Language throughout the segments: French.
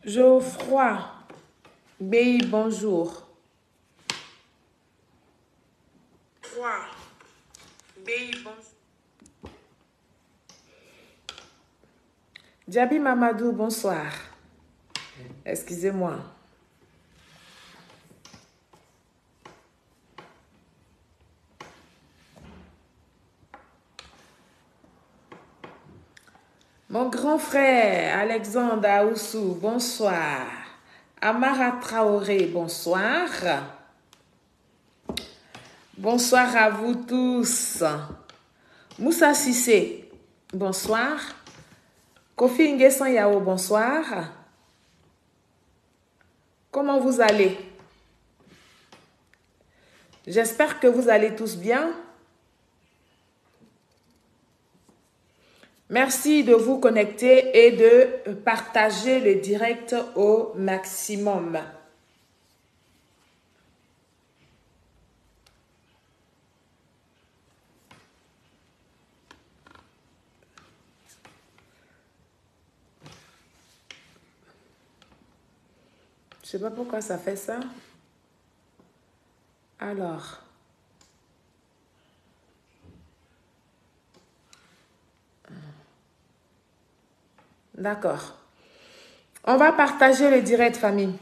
Geoffroy, Béi, bonjour. Béi, bonjour. Djabi Mamadou, bonsoir. Excusez-moi. Mon grand frère Alexandre Aoussou, bonsoir. Amara Traoré, bonsoir. Bonsoir à vous tous. Moussa Sissé, bonsoir. Kofi Nguessan Yao, bonsoir. Comment vous allez? J'espère que vous allez tous bien. Merci de vous connecter et de partager le direct au maximum. Je ne sais pas pourquoi ça fait ça. Alors. D'accord. On va partager le direct, famille.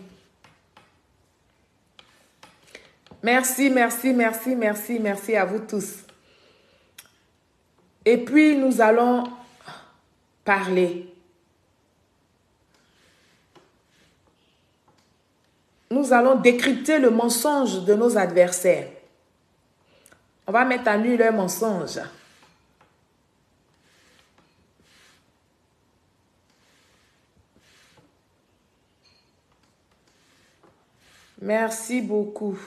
Merci, merci, merci, merci, merci à vous tous. Et puis, nous allons parler. Nous allons décrypter le mensonge de nos adversaires. On va mettre à nu leurs mensonges. Merci beaucoup.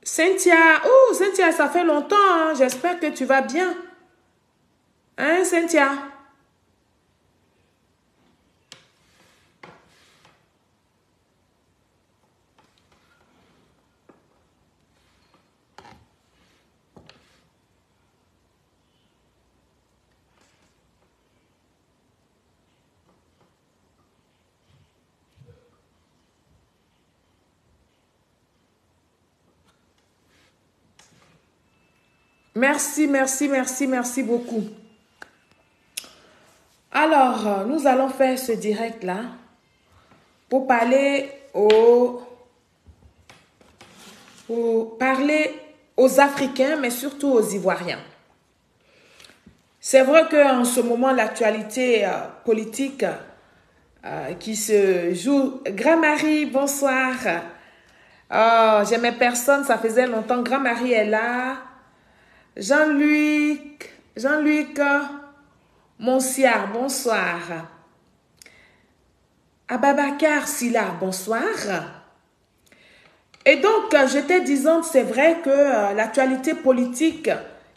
Cynthia, oh Cynthia, ça fait longtemps, hein? J'espère que tu vas bien. Hein, Cynthia? Merci, merci, merci, merci beaucoup. Alors, nous allons faire ce direct-là pour parler aux Africains, mais surtout aux Ivoiriens. C'est vrai qu'en ce moment, l'actualité politique qui se joue... Grand-Marie, bonsoir. Oh, j'aimais personne, ça faisait longtemps. Grand-Marie est là. Jean-Luc Monsiar, bonsoir. Ababakar Silla, bonsoir. Et donc, j'étais disant, c'est vrai que l'actualité politique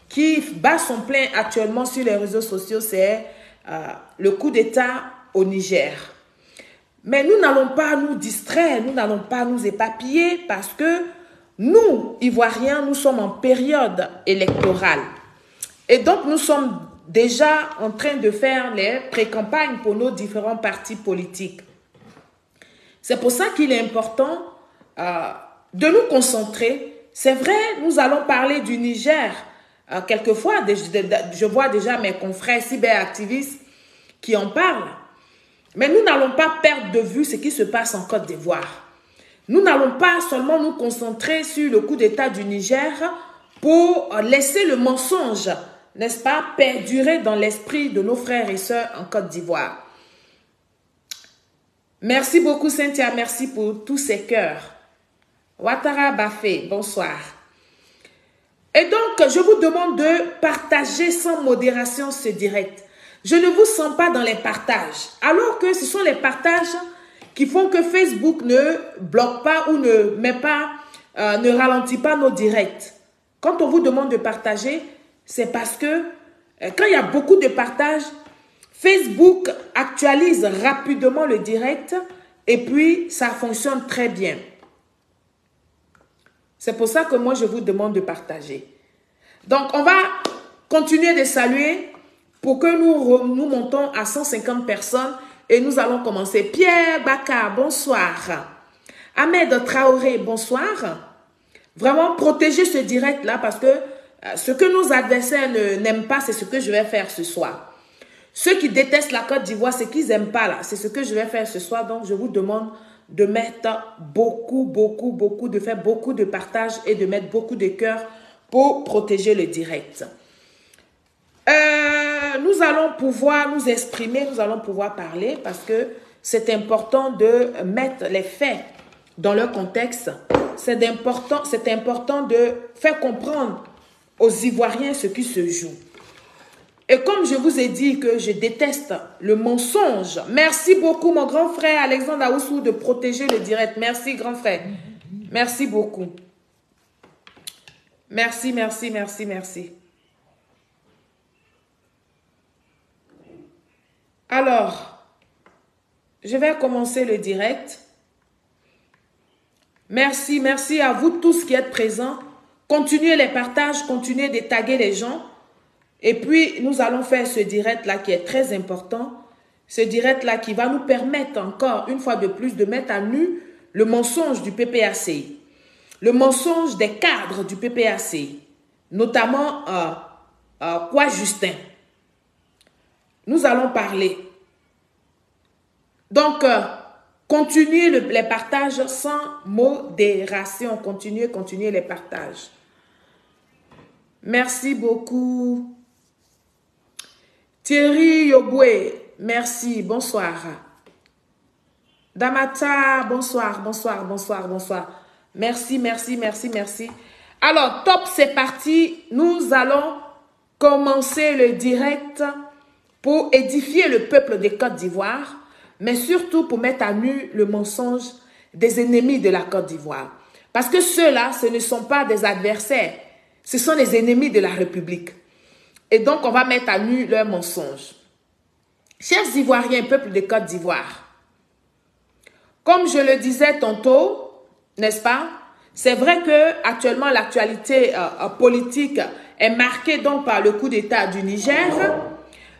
qui bat son plein actuellement sur les réseaux sociaux, c'est le coup d'État au Niger. Mais nous n'allons pas nous distraire, nous n'allons pas nous éparpiller parce que nous, Ivoiriens, nous sommes en période électorale. Et donc, nous sommes déjà en train de faire les pré-campagnes pour nos différents partis politiques. C'est pour ça qu'il est important de nous concentrer. C'est vrai, nous allons parler du Niger. Quelquefois, je vois déjà mes confrères cyberactivistes qui en parlent. Mais nous n'allons pas perdre de vue ce qui se passe en Côte d'Ivoire. Nous n'allons pas seulement nous concentrer sur le coup d'État du Niger pour laisser le mensonge, n'est-ce pas, perdurer dans l'esprit de nos frères et sœurs en Côte d'Ivoire. Merci beaucoup Cynthia, merci pour tous ces cœurs. Ouattara Bafé, bonsoir. Et donc, je vous demande de partager sans modération ce direct. Je ne vous sens pas dans les partages, alors que ce sont les partages qui font que Facebook ne bloque pas ou ne ralentit pas nos directs. Quand on vous demande de partager, c'est parce que quand il y a beaucoup de partages, Facebook actualise rapidement le direct et puis ça fonctionne très bien. C'est pour ça que moi, je vous demande de partager. Donc, on va continuer de saluer pour que nous montons à 150 personnes et nous allons commencer. Pierre Baka, bonsoir. Ahmed Traoré, bonsoir. Vraiment, protégez ce direct-là parce que ce que nos adversaires n'aiment pas, c'est ce que je vais faire ce soir. Ceux qui détestent la Côte d'Ivoire, ce qu'ils n'aiment pas là, c'est ce que je vais faire ce soir. Donc, je vous demande de mettre de faire beaucoup de partage et de mettre beaucoup de cœur pour protéger le direct. Nous allons pouvoir nous exprimer, nous allons pouvoir parler parce que c'est important de mettre les faits dans leur contexte. C'est important de faire comprendre aux Ivoiriens ce qui se joue. Et comme je vous ai dit que je déteste le mensonge, merci beaucoup mon grand frère Alexandre Aoussou de protéger le direct. Merci grand frère. Merci beaucoup. Merci, merci, merci, merci. Alors, je vais commencer le direct. Merci, merci à vous tous qui êtes présents. Continuez les partages, continuez de taguer les gens. Et puis, nous allons faire ce direct-là qui est très important. Ce direct-là qui va nous permettre encore, une fois de plus, de mettre à nu le mensonge du PPACI. Le mensonge des cadres du PPACI. Notamment, Kwa Justin. Nous allons parler. Donc, continuez les partages sans modération. Continuez les partages. Merci beaucoup. Thierry Yoboué, merci, bonsoir. Damata, bonsoir. Merci. Alors, top, c'est parti. Nous allons commencer le direct pour édifier le peuple de Côte d'Ivoire, mais surtout pour mettre à nu le mensonge des ennemis de la Côte d'Ivoire. Parce que ceux-là, ce ne sont pas des adversaires, ce sont les ennemis de la République. Et donc, on va mettre à nu leurs mensonges. Chers Ivoiriens, peuple de Côte d'Ivoire, comme je le disais tantôt, n'est-ce pas? C'est vrai que actuellement l'actualité politique est marquée donc par le coup d'État du Niger,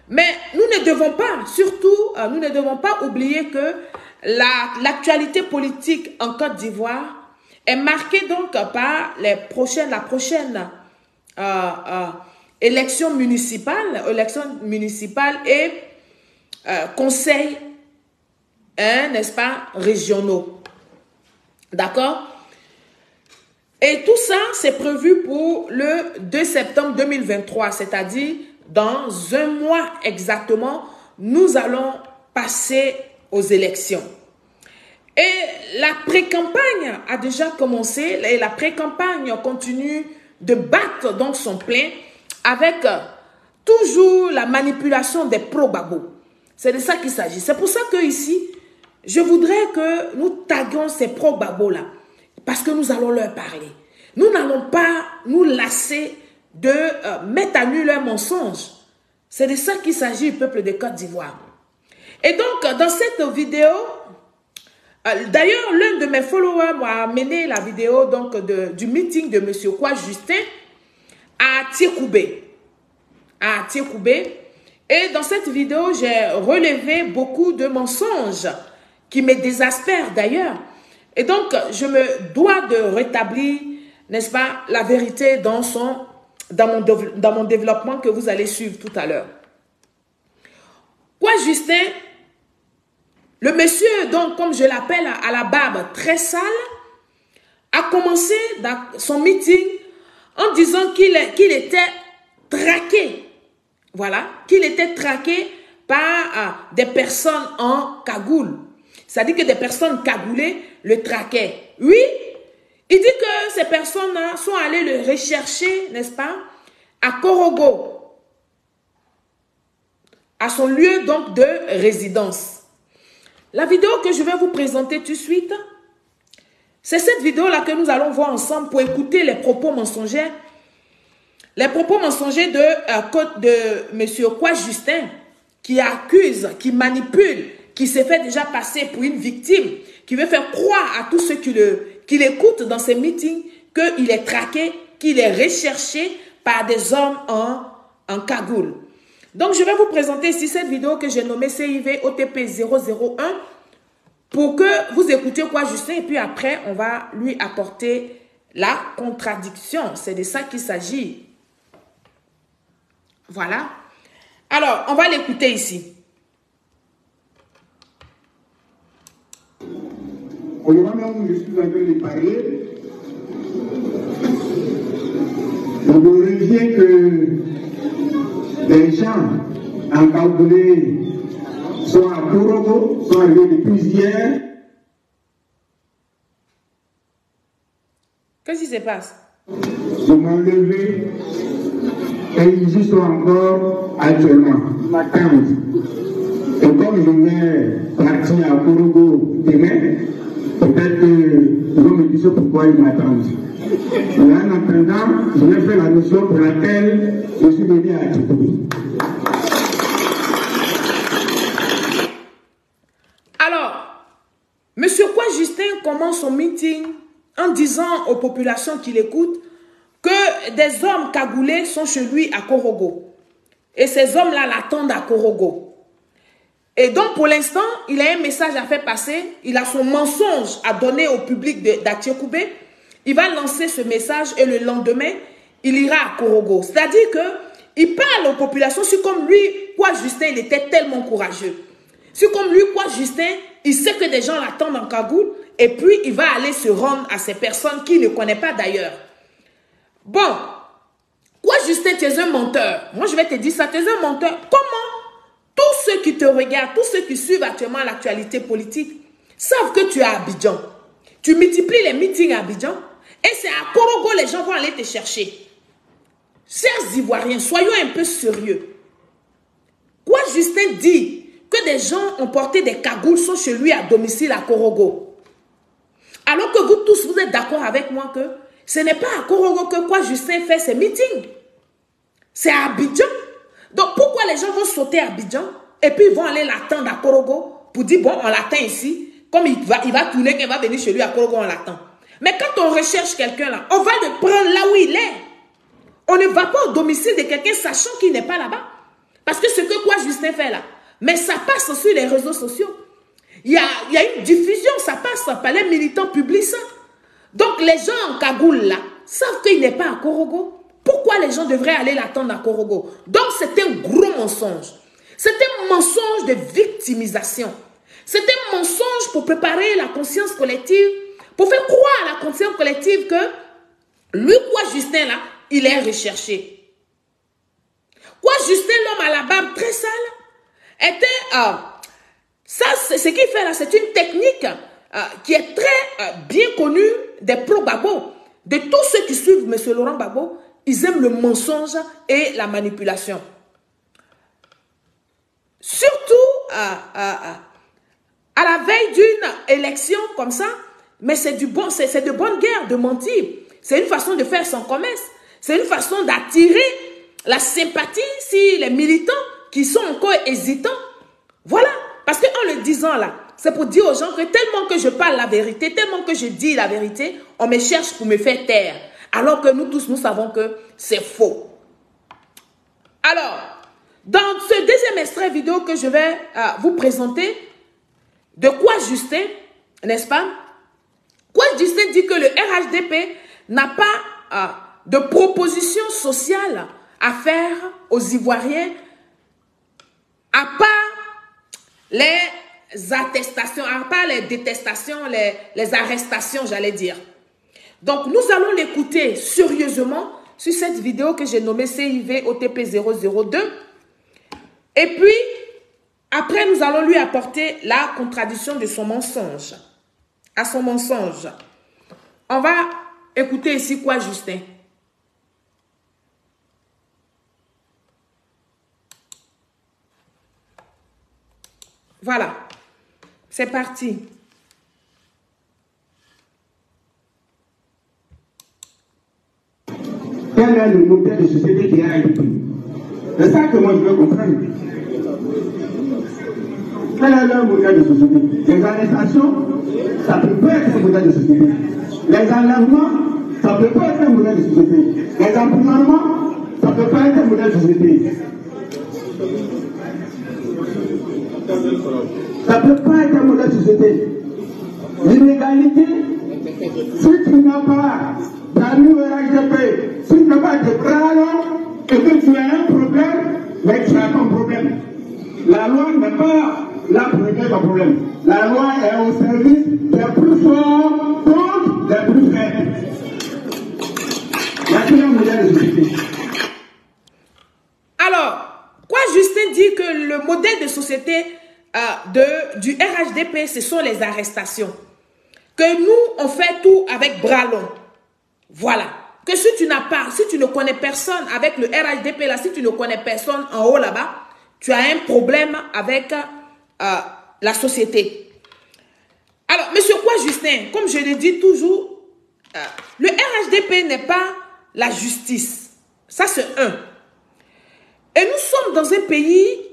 mais nous ne devons pas, surtout, nous ne devons pas oublier que l'actualité politique en Côte d'Ivoire est marquée donc par la prochaine élection municipale et conseils, n'est-ce pas, régionaux. D'accord? Et tout ça, c'est prévu pour le 2 septembre 2023, c'est-à-dire dans un mois exactement, nous allons passer aux élections. Et la pré-campagne a déjà commencé, et la pré-campagne continue de battre donc son plein avec toujours la manipulation des pro-babos. C'est de ça qu'il s'agit. C'est pour ça que ici, je voudrais que nous taguions ces pro-babos-là, parce que nous allons leur parler. Nous n'allons pas nous lasser de mettre à nu leurs mensonges. C'est de ça qu'il s'agit, peuple de Côte d'Ivoire. Et donc, dans cette vidéo, d'ailleurs, l'un de mes followers m'a amené la vidéo donc, du meeting de M. Kwa Justin à Tiekoubé. Et dans cette vidéo, j'ai relevé beaucoup de mensonges qui me désespèrent d'ailleurs. Et donc, je me dois de rétablir, n'est-ce pas, la vérité dans mon développement que vous allez suivre tout à l'heure. Kwa Justin, le monsieur, donc, comme je l'appelle, à la barbe très sale, a commencé son meeting en disant qu'il était traqué. Voilà, qu'il était traqué par des personnes en cagoule. C'est-à-dire que des personnes cagoulées le traquaient. Oui, il dit que ces personnes-là sont allées le rechercher, n'est-ce pas, à Korogo, à son lieu donc de résidence. La vidéo que je vais vous présenter tout de suite, c'est cette vidéo-là que nous allons voir ensemble pour écouter les propos mensongers Les propos mensongers de M. Kwa Justin, qui accuse, qui manipule, qui s'est fait déjà passer pour une victime, qui veut faire croire à tous ceux qui l'écoutent dans ses meetings qu'il est traqué, qu'il est recherché par des hommes en cagoule. Donc, je vais vous présenter ici cette vidéo que j'ai nommée CIV OTP 001 pour que vous écoutiez Kwa Justin et puis après, on va lui apporter la contradiction. C'est de ça qu'il s'agit. Voilà. Alors, on va l'écouter ici. Au moment où je suis en train de parler, je me reviens que les gens encagoulés sont à Korogo, sont arrivés depuis hier. Qu'est-ce qui se passe? Je m'en levé et ils y sont encore actuellement, m'attendent. Et comme je vais partir à Korogo demain, peut-être que ils vont me dire pourquoi ils m'attendent. Mais en attendant, je vais faire la mission pour laquelle je suis venu à Tchoukoui. Alors, M. Kwa Justin commence son meeting en disant aux populations qui l'écoutent que des hommes cagoulés sont chez lui à Korogo. Et ces hommes-là l'attendent à Korogo. Et donc, pour l'instant, il a un message à faire passer. Il a son mensonge à donner au public d'Atiekoubé. Il va lancer ce message et le lendemain, il ira à Korogo. C'est-à-dire qu'il parle aux populations, c'est comme lui, Kwa Justin, il était tellement courageux. C'est comme lui, Kwa Justin, il sait que des gens l'attendent en cagoule et puis il va aller se rendre à ces personnes qu'il ne connaît pas d'ailleurs. Bon, Kwa Justin, tu es un menteur. Moi, je vais te dire ça, tu es un menteur. Comment tous ceux qui te regardent, tous ceux qui suivent actuellement l'actualité politique, savent que tu es à Abidjan. Tu multiplies les meetings à Abidjan et c'est à Korogo les gens vont aller te chercher. Chers Ivoiriens, soyons un peu sérieux. Kwa Justin dit que des gens ont porté des cagoules sont chez lui à domicile à Korogo. Alors que vous tous, vous êtes d'accord avec moi que ce n'est pas à Korogo que Kwa Justin fait ses meetings. C'est à Abidjan. Donc pourquoi les gens vont sauter à Abidjan et puis ils vont aller l'attendre à Korogo pour dire bon, on l'attend ici. Comme il va tourner, qu'il va venir chez lui à Korogo, on l'attend. Mais quand on recherche quelqu'un là, on va le prendre là où il est. On ne va pas au domicile de quelqu'un sachant qu'il n'est pas là-bas. Parce que ce que Kwa Justin fait là, mais ça passe sur les réseaux sociaux. Il y a une diffusion, ça passe par les militants publient ça. Donc les gens en cagoule là savent qu'il n'est pas à Korogo. Pourquoi les gens devraient aller l'attendre à Korogo? Donc c'est un gros mensonge. C'est un mensonge de victimisation. C'est un mensonge pour préparer la conscience collective, pour faire croire à la conscience collective que lui, Kwa Justin là, il est recherché. Kwa Justin, l'homme à la barbe très sale, était... ça, ce qu'il fait là, c'est une technique qui est très bien connue des pro-Gbagbo. De tous ceux qui suivent M. Laurent Gbagbo, ils aiment le mensonge et la manipulation. Surtout à la veille d'une élection comme ça, mais c'est de bonne guerre de mentir. C'est une façon de faire son commerce. C'est une façon d'attirer la sympathie si les militants qui sont encore hésitants. Voilà. Parce qu'en le disant là, c'est pour dire aux gens que tellement que je parle la vérité, tellement que je dis la vérité, on me cherche pour me faire taire. Alors que nous tous, nous savons que c'est faux. Alors, dans ce deuxième extrait vidéo que je vais vous présenter, de Kwa Justin, n'est-ce pas? Kwa Justin dit que le RHDP n'a pas de proposition sociale à faire aux Ivoiriens, à part les attestations, à part les détestations, les arrestations, j'allais dire. Donc, nous allons l'écouter sérieusement sur cette vidéo que j'ai nommée CIV OTP 002. Et puis, après, nous allons lui apporter la contradiction de son mensonge. À son mensonge. On va écouter ici Kwa Justin. Voilà. C'est parti. Quel est le modèle de société qui a été? C'est ça que moi je veux comprendre. Quel est le modèle de société? Les arrestations, ça ne peut pas être un modèle de société. Les enlèvements, ça ne peut pas être un modèle de société. Les emprisonnements, ça ne peut pas être un modèle de société. Ça ne peut pas être un modèle de société. L'inégalité, si tu n'as pas d'amis au RHDP, si tu n'as pas de bras et que tu as un problème, mais tu as ton problème. La loi n'est pas là pour régler ton problème. La loi est au service des plus forts contre les plus faibles. Il y a un modèle de société. Alors, quoi Justin dit que le modèle de société du RHDP, ce sont les arrestations. Que nous, on fait tout avec bras longs. Voilà. Que si tu n'as pas, si tu ne connais personne avec le RHDP, là, si tu ne connais personne en haut là-bas, tu as un problème avec la société. Alors, monsieur quoi Justin, comme je le dis toujours, le RHDP n'est pas la justice. Ça, c'est un. Et nous sommes dans un pays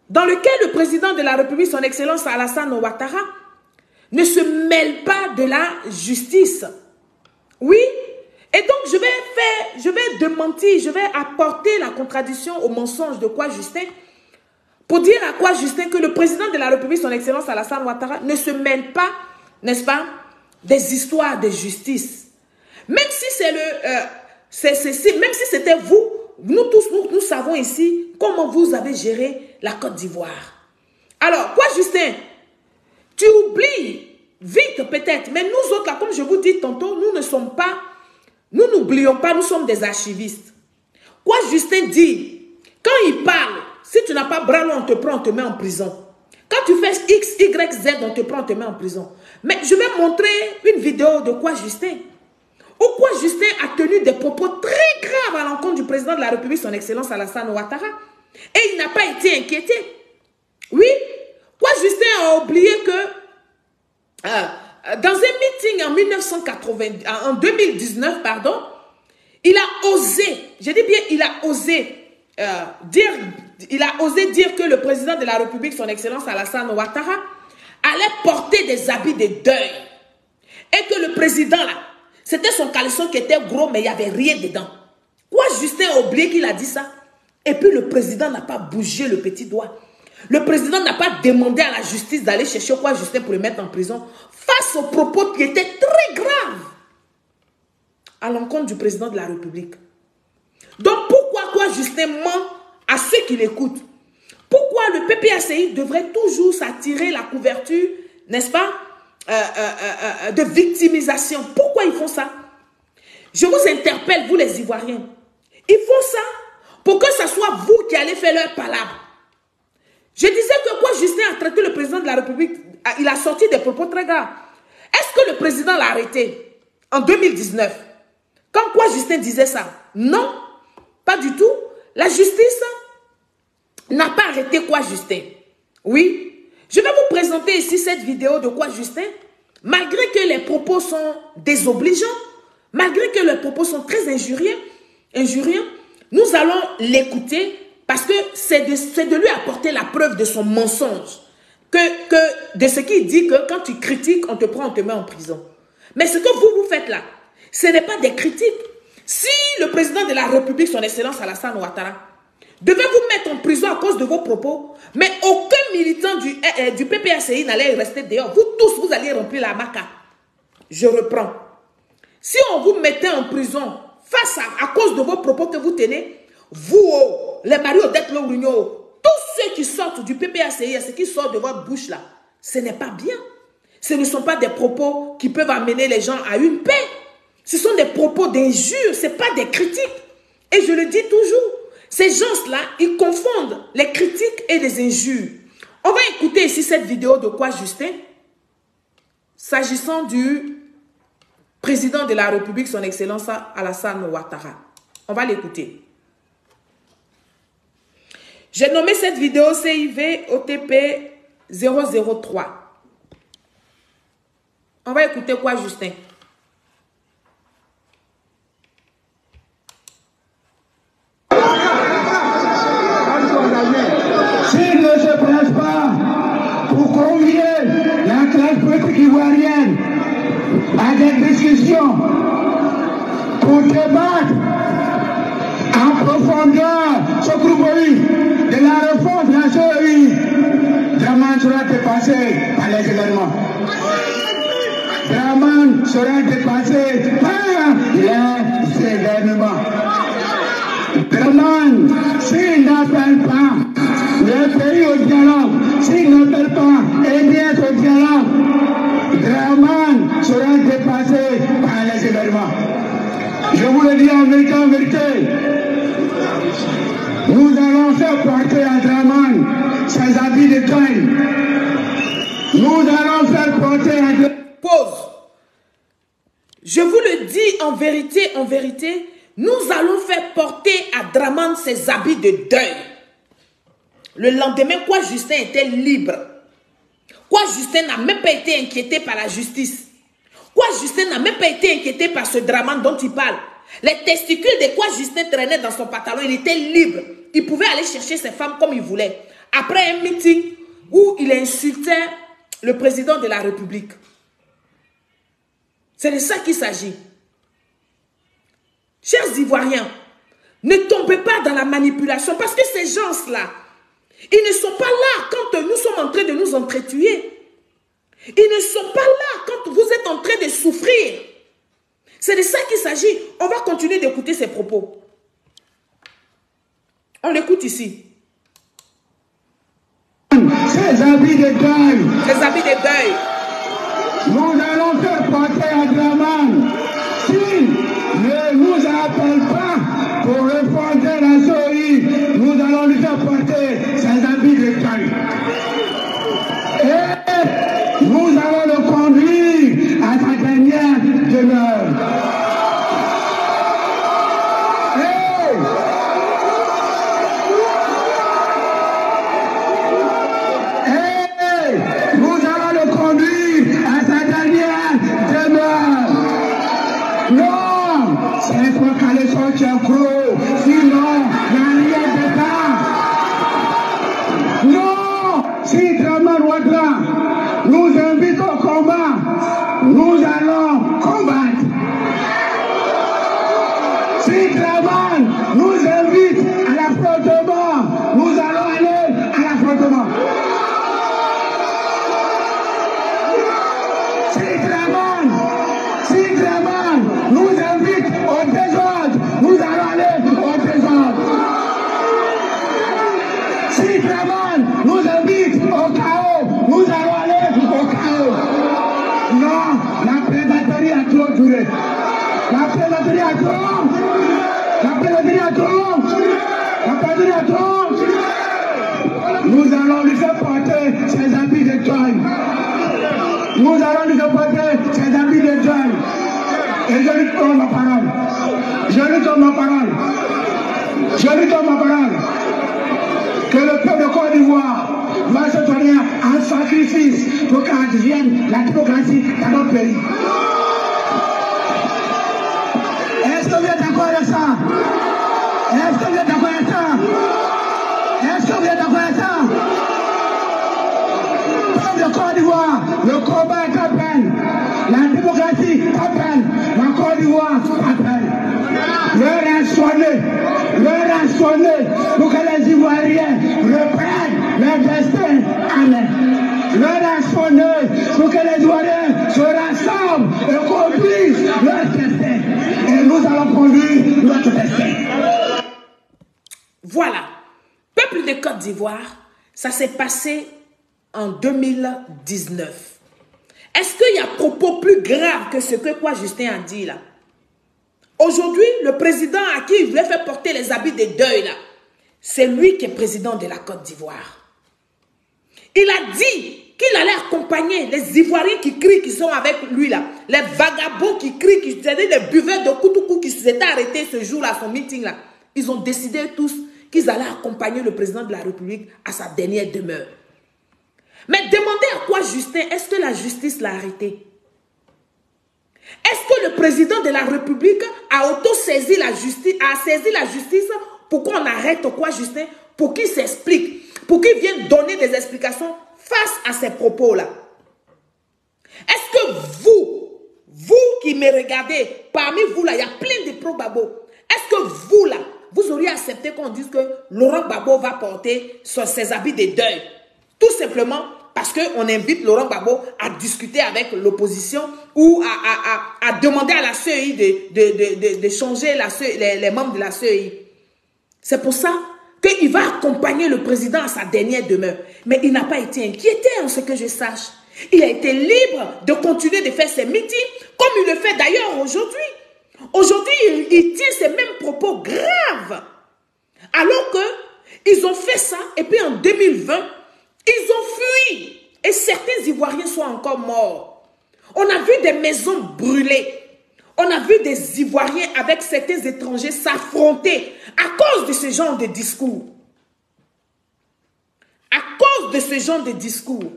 dans lequel le président de la République, son Excellence Alassane Ouattara, ne se mêle pas de la justice. Oui. Et donc, je vais démentir, je vais apporter la contradiction au mensonge de quoi Justin, pour dire à quoi Justin que le président de la République, son Excellence Alassane Ouattara, ne se mêle pas, n'est-ce pas, des histoires de justice. Même si c'est même si c'était vous, nous tous, nous savons ici comment vous avez géré la Côte d'Ivoire. Alors, quoi Justin, tu oublies vite peut-être, mais nous autres là, comme je vous dis tantôt, nous ne sommes pas, nous n'oublions pas, nous sommes des archivistes. Quoi Justin dit, quand il parle, si tu n'as pas bras long, on te prend, on te met en prison. Quand tu fais X, Y, Z, on te prend, on te met en prison. Mais je vais montrer une vidéo de quoi Justin. Ou quoi Justin a tenu des propos très graves à l'encontre du président de la République, son Excellence Alassane Ouattara. Et il n'a pas été inquiété. Oui, quoi Justin a oublié que dans un meeting en 2019, pardon, il a osé, je dis bien il a osé dire que le président de la République, son Excellence Alassane Ouattara, allait porter des habits de deuil. Et que le président là, c'était son caleçon qui était gros, mais il n'y avait rien dedans. Quoi Justin a oublié qu'il a dit ça? Et puis le président n'a pas bougé le petit doigt. Le président n'a pas demandé à la justice d'aller chercher quoi Justin pour le mettre en prison face aux propos qui étaient très graves à l'encontre du président de la République. Donc pourquoi quoi Justin ment à ceux qui l'écoutent? Pourquoi le PPACI devrait toujours s'attirer la couverture, n'est-ce pas, de victimisation? Pourquoi ils font ça? Je vous interpelle, vous les Ivoiriens. Ils font ça pour que ce soit vous qui allez faire leur palabre. Je disais que quoi Justin a traité le président de la République, il a sorti des propos très graves. Est-ce que le président l'a arrêté en 2019? Quand quoi Justin disait ça? Non, pas du tout. La justice n'a pas arrêté quoi Justin. Oui, je vais vous présenter ici cette vidéo de quoi Justin. Malgré que les propos sont désobligeants, malgré que les propos sont très injurieux, nous allons l'écouter parce que c'est de lui apporter la preuve de son mensonge. De ce qu'il dit que quand tu critiques, on te prend, on te met en prison. Mais ce que vous faites là, ce n'est pas des critiques. Si le président de la République, son Excellence Alassane Ouattara, devait vous mettre en prison à cause de vos propos, mais aucun militant du PPACI n'allait rester dehors. Vous tous, vous alliez remplir la maca. Je reprends. Si on vous mettait en prison face à cause de vos propos que vous tenez, vous, les marionnettes, tous ceux qui sortent du PPACI, ce qui sort de votre bouche là, ce n'est pas bien. Ce ne sont pas des propos qui peuvent amener les gens à une paix. Ce sont des propos d'injures, ce n'est pas des critiques. Et je le dis toujours, ces gens-là, ils confondent les critiques et les injures. On va écouter ici cette vidéo de quoi Justin, s'agissant du président de la République, son Excellence Alassane Ouattara. On va l'écouter. J'ai nommé cette vidéo CIV OTP 003. On va écouter quoi Justin? ivoirienne à des discussions pour débattre en profondeur ce groupe de la réforme de la CEI. Draman sera dépassé par les événements. Draman sera dépassé par les événements. Draman, s'il n'appelle pas le pays au dialogue, s'il n'appelle pas aider au dialogue, Draman sera dépassé par les événements. Je vous le dis en vérité, nous allons faire porter à Draman ses habits de deuil. Nous allons faire porter à Draman. Pause. Je vous le dis en vérité, nous allons faire porter à Draman ses habits de deuil. Le lendemain, quoi Justin était libre. Quoi Justin n'a même pas été inquiété par la justice. Quoi Justin n'a même pas été inquiété par ce Draman dont il parle. Les testicules de quoi Justin traînait dans son pantalon, il était libre. Il pouvait aller chercher ses femmes comme il voulait. Après un meeting où il insultait le président de la République. C'est de ça qu'il s'agit. Chers Ivoiriens, ne tombez pas dans la manipulation parce que ces gens-là, ils ne sont pas là quand nous sommes en train de nous entretuer. Ils ne sont pas là quand vous êtes en train de souffrir. C'est de ça qu'il s'agit. On va continuer d'écouter ces propos. On l'écoute ici. Ces habits de deuil. Ces habits de deuil. Nous allons faire porter à Draman. S'il ne nous appelle pas pour refonder la CEI, nous allons lui faire porter ses habits de deuil. Et nous allons le conduire à sa dernière demeure. Nous allons le conduire à sa dernière demeure. Non, c'est pour caler son tchèque, sinon, il n'y a rien de temps. Non, si Draman Ouattara nous invite au combat, nous allons combattre. Si Draman nous invite à l'affrontement, nous allons aller à l'affrontement. Si Draman nous invite au désordre, nous allons aller au désordre. Si Draman nous invite au chaos, nous allons aller au chaos. Non, la prédaterie a trop duré. La prédaterie a trop. La prédaterie a trop. La prédaterie a trop. Nous allons lui faire porter ses habits de deuil. Nous allons lui faire porter ses habits de deuil. Et je lui donne ma parole. Je lui donne ma parole. Je lui donne ma parole. Que le peuple de Côte d'Ivoire va se donner un sacrifice pour qu'advienne la démocratie dans notre pays. Est-ce que vous êtes d'accord avec ça? Est-ce que vous êtes d'accord avec ça? Est-ce que vous êtes d'accord avec ça? Peuple de Côte d'Ivoire, le combat est à peine. La démocratie t'appelle, la Côte d'Ivoire t'appelle. L'heure a sonné, l'heure a sonné pour que les Ivoiriens reprennent leur destin en main. L'heure a sonné pour que les Ivoiriens se rassemblent et conduisent leur destin. Et nous allons conduire notre destin. Voilà, peuple de Côte d'Ivoire, ça s'est passé en 2019. Est-ce qu'il y a propos plus grave que ce que quoi Justin a dit là? Aujourd'hui, le président à qui il voulait faire porter les habits de deuil là, c'est lui qui est président de la Côte d'Ivoire. Il a dit qu'il allait accompagner les Ivoiriens qui crient, qui sont avec lui là, les vagabonds qui crient, c'est-à-dire les buveurs de Koutoukou qui s'étaient arrêtés ce jour-là, son meeting là. Ils ont décidé tous qu'ils allaient accompagner le président de la République à sa dernière demeure. Mais demandez à quoi Justin, est-ce que la justice l'a arrêté? Est-ce que le président de la République a auto-saisi la justice, pour qu'on arrête quoi Justin, pour qu'il s'explique, pour qu'il vienne donner des explications face à ces propos-là? Est-ce vous qui me regardez, parmi vous là, il y a plein de pro-Gbagbo. Est-ce que vous là, vous auriez accepté qu'on dise que Laurent Gbagbo va porter ses habits de deuil? Tout simplement parce qu'on invite Laurent Gbagbo à discuter avec l'opposition ou à demander à la CEI de changer les membres de la CEI. C'est pour ça qu'il va accompagner le président à sa dernière demeure. Mais il n'a pas été inquiété en ce que je sache. Il a été libre de continuer de faire ses meetings comme il le fait d'ailleurs aujourd'hui. Aujourd'hui, il tient ces mêmes propos graves. Alors qu'ils ont fait ça et puis en 2020, ils ont fui. Et certains Ivoiriens sont encore morts. On a vu des maisons brûlées. On a vu des Ivoiriens avec certains étrangers s'affronter à cause de ce genre de discours. À cause de ce genre de discours.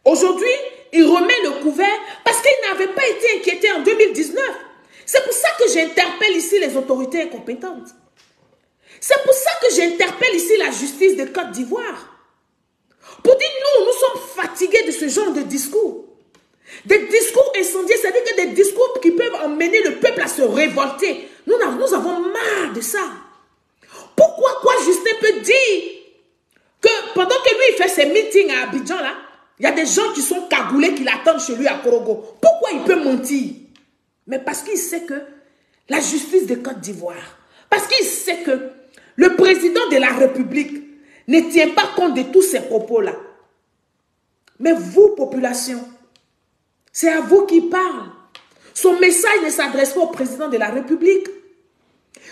Aujourd'hui, il remet le couvert parce qu'il n'avait pas été inquiété en 2019. C'est pour ça que j'interpelle ici les autorités incompétentes. C'est pour ça que j'interpelle ici la justice de Côte d'Ivoire. Pour dire, nous sommes fatigués de ce genre de discours. Des discours incendiés, c'est-à-dire que des discours qui peuvent emmener le peuple à se révolter. Nous avons marre de ça. Pourquoi Justin peut dire que pendant que lui il fait ses meetings à Abidjan, là, il y a des gens qui sont cagoulés qui l'attendent chez lui à Korogo. Pourquoi il peut mentir? Mais parce qu'il sait que la justice de Côte d'Ivoire, parce qu'il sait que le président de la République ne tient pas compte de tous ces propos-là. Mais vous, population, c'est à vous qu'il parle. Son message ne s'adresse pas au président de la République.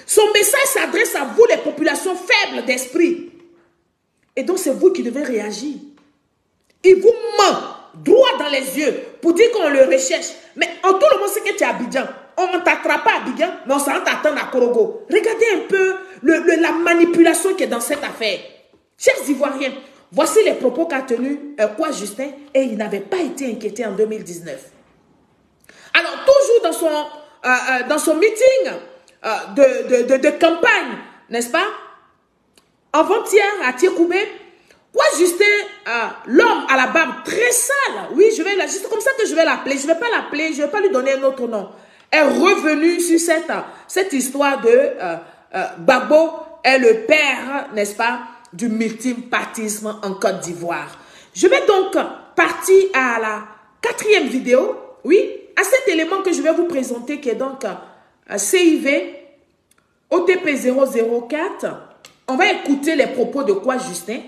Son message s'adresse à vous, les populations faibles d'esprit. Et donc, c'est vous qui devez réagir. Il vous ment droit dans les yeux pour dire qu'on le recherche. Mais en tout le monde sait que tu es à Abidjan. On ne t'attrape pas à Abidjan, mais on s'en t'attend à Korogo. Regardez un peu la manipulation qui est dans cette affaire. Chers Ivoiriens, voici les propos qu'a tenus Kwa Justin et il n'avait pas été inquiété en 2019. Alors, toujours dans son meeting de campagne, n'est-ce pas? Avant-hier, à Tiekoubé, Kwa Justin, l'homme à la barbe très sale, oui, c'est comme ça que je vais l'appeler, je ne vais pas l'appeler, je ne vais pas lui donner un autre nom, est revenu sur cette histoire de Gbagbo est le père, n'est-ce pas, du multipartisme en Côte d'Ivoire. Je vais donc partir à la 4e vidéo, oui, à cet élément que je vais vous présenter qui est donc CIV OTP 004. On va écouter les propos de Kwa Justin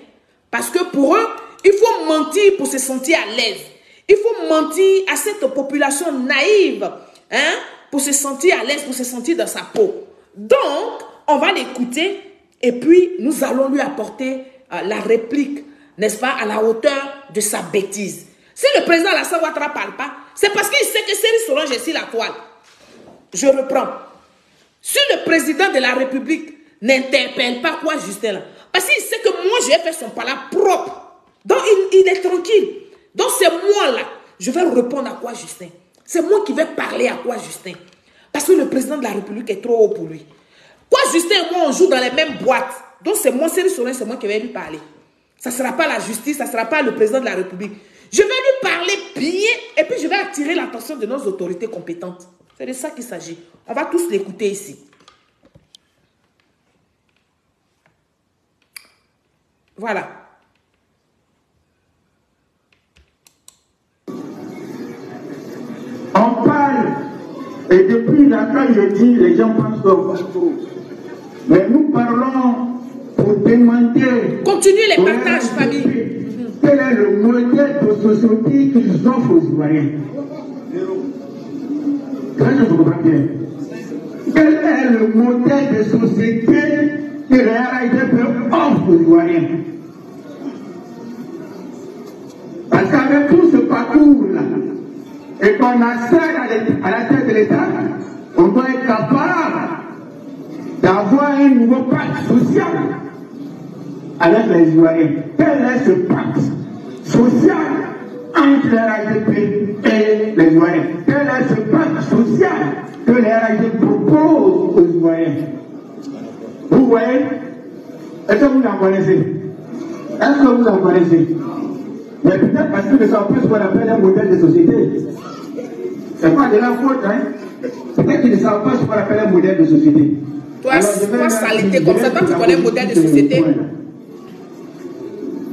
parce que pour eux, il faut mentir pour se sentir à l'aise. Il faut mentir à cette population naïve, hein, pour se sentir à l'aise, pour se sentir dans sa peau. Donc, on va l'écouter et puis nous allons lui apporter la réplique, n'est-ce pas, à la hauteur de sa bêtise. Si le président Alassane Ouattara ne parle pas, c'est parce qu'il sait que Cyril Solange est sur la toile. Je reprends. Si le président de la République n'interpelle pas Kwa Justin là, parce qu'il sait que moi je vais faire son palais propre, donc il est tranquille. Donc c'est moi là, je vais répondre à Kwa Justin. C'est moi qui vais parler à Kwa Justin. Parce que le président de la République est trop haut pour lui. Kwa Justin et moi on joue dans les mêmes boîtes. Donc c'est moi, Cyril Solange, c'est moi qui vais lui parler. Ça ne sera pas la justice, ça ne sera pas le président de la République. Je vais lui parler bien et puis je vais attirer l'attention de nos autorités compétentes. C'est de ça qu'il s'agit. On va tous l'écouter ici. Voilà. On parle, et depuis longtemps je dis, les gens pensent que... Mais nous parlons pour demander... Continuez les partages, famille. Quel est le modèle de société qu'ils offrent aux Ivoiriens? Je comprends bien. Quel est le modèle de société que les RIDP offrent aux Ivoiriens? Parce qu'avec tout ce parcours-là, et qu'on accède à la tête de l'État, on doit être capable d'avoir un nouveau pacte social avec les Ivoiriens. Quel est ce pacte social entre les RIDP et les Ivoiriens? Quel est ce pacte social que les RIDP proposent aux Ivoiriens? Vous voyez? Est-ce que vous en connaissez? Est-ce que vous en connaissez? Mais peut-être parce qu'ils ne savent pas ce qu'on appelle un modèle de société. C'est pas de la faute, hein. Peut-être qu'ils ne savent pas ce qu'on appelle un modèle de société. Toi, saleté comme ça, toi tu connais le modèle de société.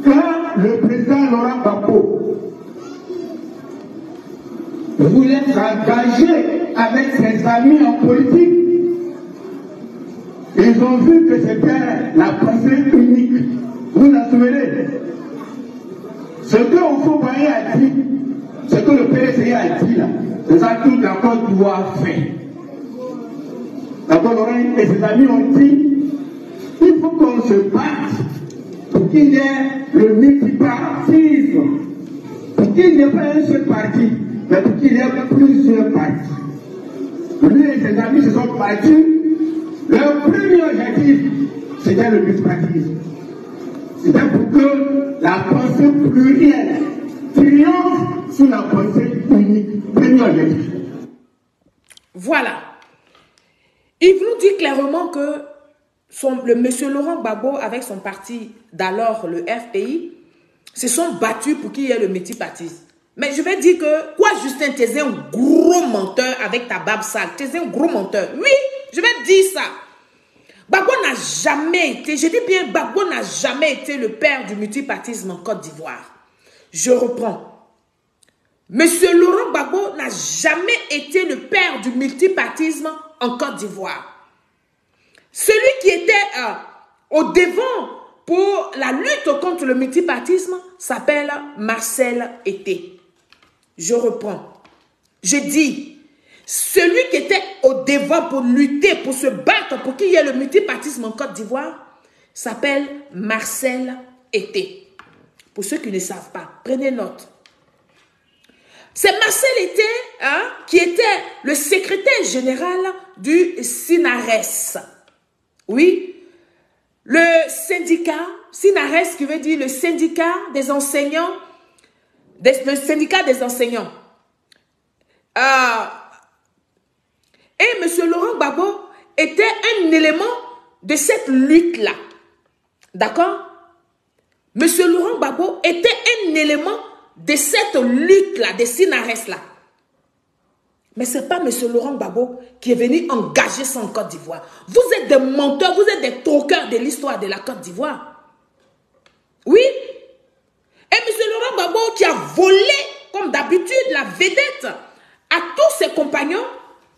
Quand le président Laurent Gbagbo voulait s'engager avec ses amis en politique, ils ont vu que c'était la pensée unique. Vous vous en souvenez? Ce que Houphouët-Boigny a dit, ce que le PDCI a dit là, c'est ça que toute la Côte d'Ivoire fait. D'accord, Laurent et ses amis ont dit, il faut qu'on se batte pour qu'il y ait le multipartisme, pour qu'il n'y ait pas un seul parti, mais pour qu'il y ait plusieurs partis. Lui et ses amis se sont battus. Leur premier objectif, c'était le multipartisme. C'était pour que la pensée plurielle triomphe sur la pensée unique. Premier objectif. Voilà. Il nous dit clairement que le monsieur Laurent Gbagbo, avec son parti d'alors, le FPI, se sont battus pour qu'il y ait le multipartisme. Mais je vais dire que, quoi, Justin, tu es un gros menteur avec ta barbe sale. Tu es un gros menteur. Oui, je vais dire ça. Gbagbo n'a jamais été, je dis bien, Gbagbo n'a jamais été le père du multipartisme en Côte d'Ivoire. Je reprends. Monsieur Laurent Gbagbo n'a jamais été le père du multipartisme en Côte d'Ivoire. Celui qui était au devant pour la lutte contre le multipartisme s'appelle Marcel Été. Je reprends. Je dis, celui qui était au devant pour lutter, pour se battre, pour qu'il y ait le multipartisme en Côte d'Ivoire, s'appelle Marcel Été. Pour ceux qui ne savent pas, prenez note. C'est Marcel Été qui était le secrétaire général du SINARES. Oui, le syndicat, SINARES qui veut dire le syndicat des enseignants, le syndicat des enseignants. Et M. Laurent Gbagbo était un élément de cette lutte-là. D'accord? M. Laurent Gbagbo était un élément de cette lutte-là, des SINARES-là. Mais ce n'est pas M. Laurent Gbagbo qui est venu engager ça en Côte d'Ivoire. Vous êtes des menteurs, vous êtes des troqueurs de l'histoire de la Côte d'Ivoire. Oui. Et M. Laurent Gbagbo qui a volé, comme d'habitude, la vedette à tous ses compagnons